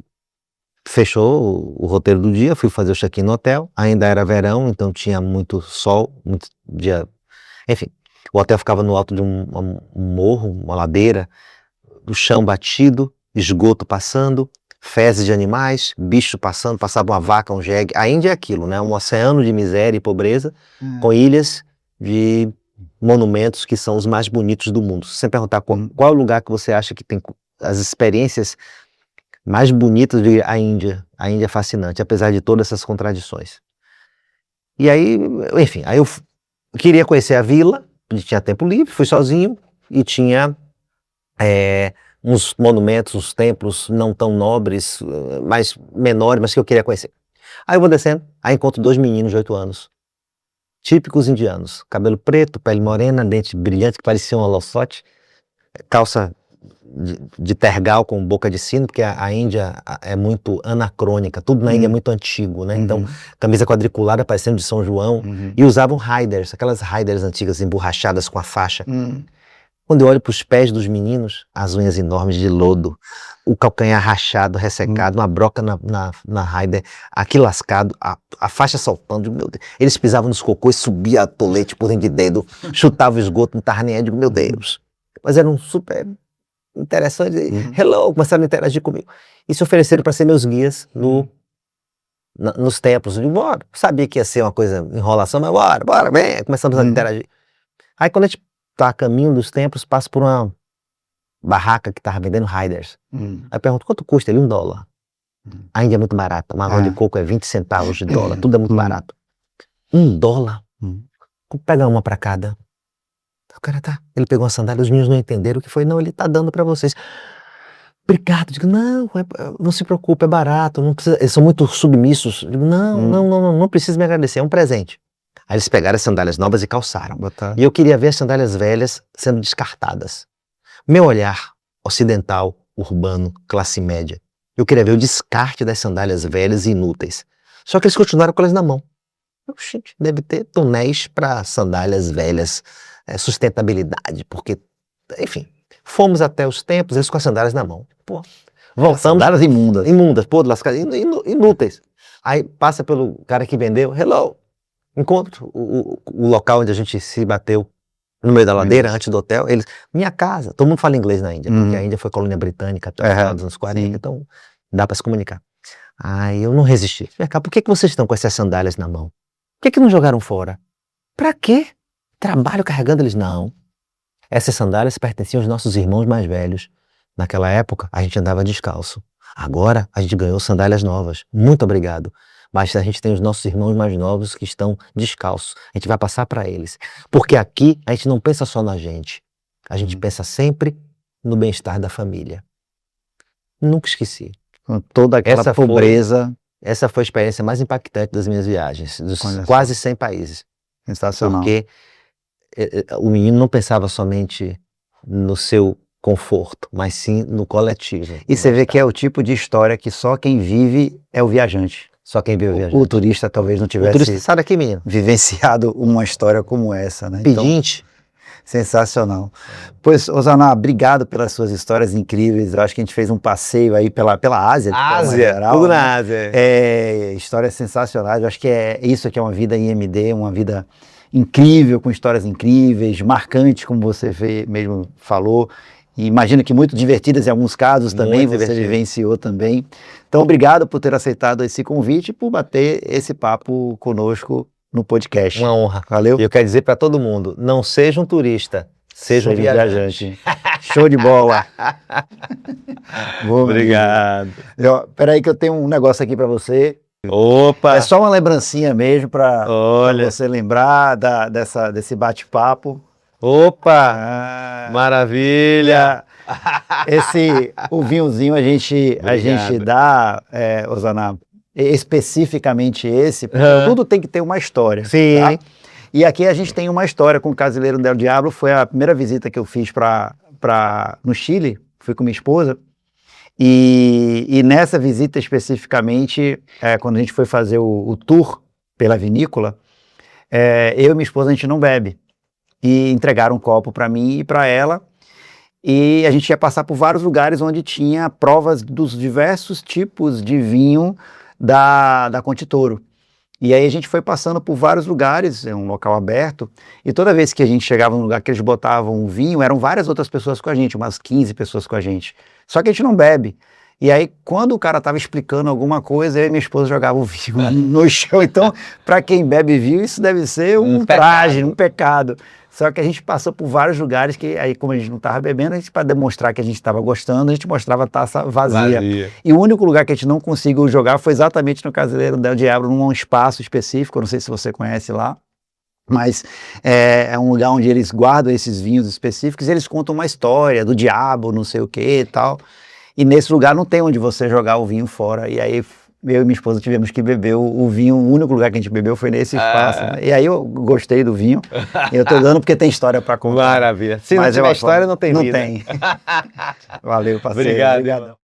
fechou o roteiro do dia, fui fazer o check-in no hotel. Ainda era verão, então tinha muito sol, muito dia... Enfim. O hotel ficava no alto de um morro, uma ladeira, o chão batido, esgoto passando, fezes de animais, bicho passando, passava uma vaca, um jegue. A Índia é aquilo, né? Um oceano de miséria e pobreza, com ilhas de monumentos que são os mais bonitos do mundo. Se você perguntar qual é o lugar que você acha que tem as experiências mais bonitas de a Índia é fascinante, apesar de todas essas contradições. E aí, enfim, aí eu queria conhecer a vila, tinha tempo livre, fui sozinho e tinha uns monumentos, uns templos não tão nobres, mais menores, mas que eu queria conhecer. Aí eu vou descendo, aí encontro 2 meninos de 8 anos, típicos indianos, cabelo preto, pele morena, dente brilhante que parecia um holofote, calça de tergal com boca de sino, porque a Índia é muito anacrônica, tudo na Índia é muito antigo, né? Então, camisa quadriculada parecendo de São João, e usavam riders, aquelas riders antigas emborrachadas com a faixa. Quando eu olho para os pés dos meninos, as unhas enormes de lodo, o calcanhar rachado, ressecado, uma broca na rider, aqui lascado, a faixa saltando, meu Deus. Eles pisavam nos cocôs, subia a tolete por dentro de dedo, chutava o esgoto, não estava nem aí, digo, meu Deus. Mas eram super interessantes, hello, começaram a interagir comigo. E se ofereceram para ser meus guias nos templos. Eu digo, bora, sabia que ia ser uma coisa, enrolação, mas bora, vem, começamos a interagir. Aí quando a gente tá a caminho dos templos, passa por uma barraca que tava vendendo riders. Aí eu pergunto, quanto custa ele? $1. A Índia é muito barata, uma água de coco é 20 centavos de dólar, tudo é muito barato. $1? Pega uma para cada. O cara ele pegou uma sandália, os meninos não entenderam o que foi, não, ele tá dando para vocês. Obrigado. Digo, não se preocupe, é barato, não precisa, eles são muito submissos. Digo, não precisa me agradecer, é um presente. Aí eles pegaram as sandálias novas e calçaram. E eu queria ver as sandálias velhas sendo descartadas. Meu olhar ocidental, urbano, classe média, eu queria ver o descarte das sandálias velhas e inúteis. Só que eles continuaram com elas na mão. Gente, deve ter tonéis para sandálias velhas, sustentabilidade, porque, enfim, fomos até os templos, eles com as sandálias na mão. Pô, voltamos. Sandálias imundas. Imundas, pô, lascadas, inúteis. Aí passa pelo cara que vendeu, hello. Encontro o local onde a gente se bateu, no meio da ladeira, antes do hotel, eles, minha casa, todo mundo fala inglês na Índia, porque a Índia foi colônia britânica até os final dos anos 40, então dá para se comunicar. Aí eu não resisti. Por que vocês estão com essas sandálias na mão? Por que não jogaram fora? Pra quê? Trabalho carregando eles? Não. Essas sandálias pertenciam aos nossos irmãos mais velhos. Naquela época, a gente andava descalço. Agora, a gente ganhou sandálias novas. Muito obrigado. Mas a gente tem os nossos irmãos mais novos que estão descalços. A gente vai passar para eles. Porque aqui a gente não pensa só na gente. A gente pensa sempre no bem-estar da família. Nunca esqueci. Com toda aquela pobreza. Essa foi a experiência mais impactante das minhas viagens. Dos quase 100 países. Sensacional. Porque o menino não pensava somente no seu conforto, mas sim no coletivo. E você vê que é o tipo de história que só quem vive é o viajante. Só quem viu viajante. O turista talvez não tivesse turista, sai daqui, menino, vivenciado uma história como essa, né? Pedinte. Então, sensacional. Pois, Osaná, obrigado pelas suas histórias incríveis. Eu acho que a gente fez um passeio aí pela Ásia. Ásia, tudo na Ásia. Histórias sensacionais. Eu acho que é isso que é uma vida IMD, uma vida incrível, com histórias incríveis, marcantes, como você mesmo falou. E imagino que muito divertidas em alguns casos também, você vivenciou também. Então, obrigado por ter aceitado esse convite e por bater esse papo conosco no podcast. Uma honra. Valeu. E eu quero dizer para todo mundo, não seja um turista, seja um viajante. Show de bola. Obrigado. Peraí que eu tenho um negócio aqui para você. Opa! É só uma lembrancinha mesmo para você lembrar desse bate-papo. Opa! Maravilha! O vinhozinho a gente dá, Osaná, especificamente esse, porque tudo tem que ter uma história. Sim. Tá? E aqui a gente tem uma história com o Casileiro del Diablo. Foi a primeira visita que eu fiz no Chile, fui com minha esposa. E nessa visita especificamente, quando a gente foi fazer o tour pela vinícola, eu e minha esposa, a gente não bebe. E entregaram um copo para mim e para ela, e a gente ia passar por vários lugares onde tinha provas dos diversos tipos de vinho da Conte Toro. E aí a gente foi passando por vários lugares, é um local aberto, e toda vez que a gente chegava num lugar que eles botavam um vinho, eram várias outras pessoas com a gente, umas 15 pessoas com a gente. Só que a gente não bebe. E aí, quando o cara estava explicando alguma coisa, eu e minha esposa jogavam o vinho no chão. Então, para quem bebe vinho, isso deve ser um traje, um pecado. Só que a gente passou por vários lugares que aí, como a gente não estava bebendo, a gente, para demonstrar que a gente estava gostando, a gente mostrava a taça vazia. E o único lugar que a gente não conseguiu jogar foi exatamente no Caseiro del Diablo, num espaço específico, eu não sei se você conhece lá, mas é um lugar onde eles guardam esses vinhos específicos e eles contam uma história do diabo, não sei o que e tal. E nesse lugar não tem onde você jogar o vinho fora. E aí eu e minha esposa tivemos que beber o vinho, o único lugar que a gente bebeu foi nesse espaço. Né? E aí eu gostei do vinho. E eu tô dando porque tem história para contar. Maravilha. Se não tiver história, não tem vida. Não tem. Valeu, parceiro. Obrigado. Obrigado.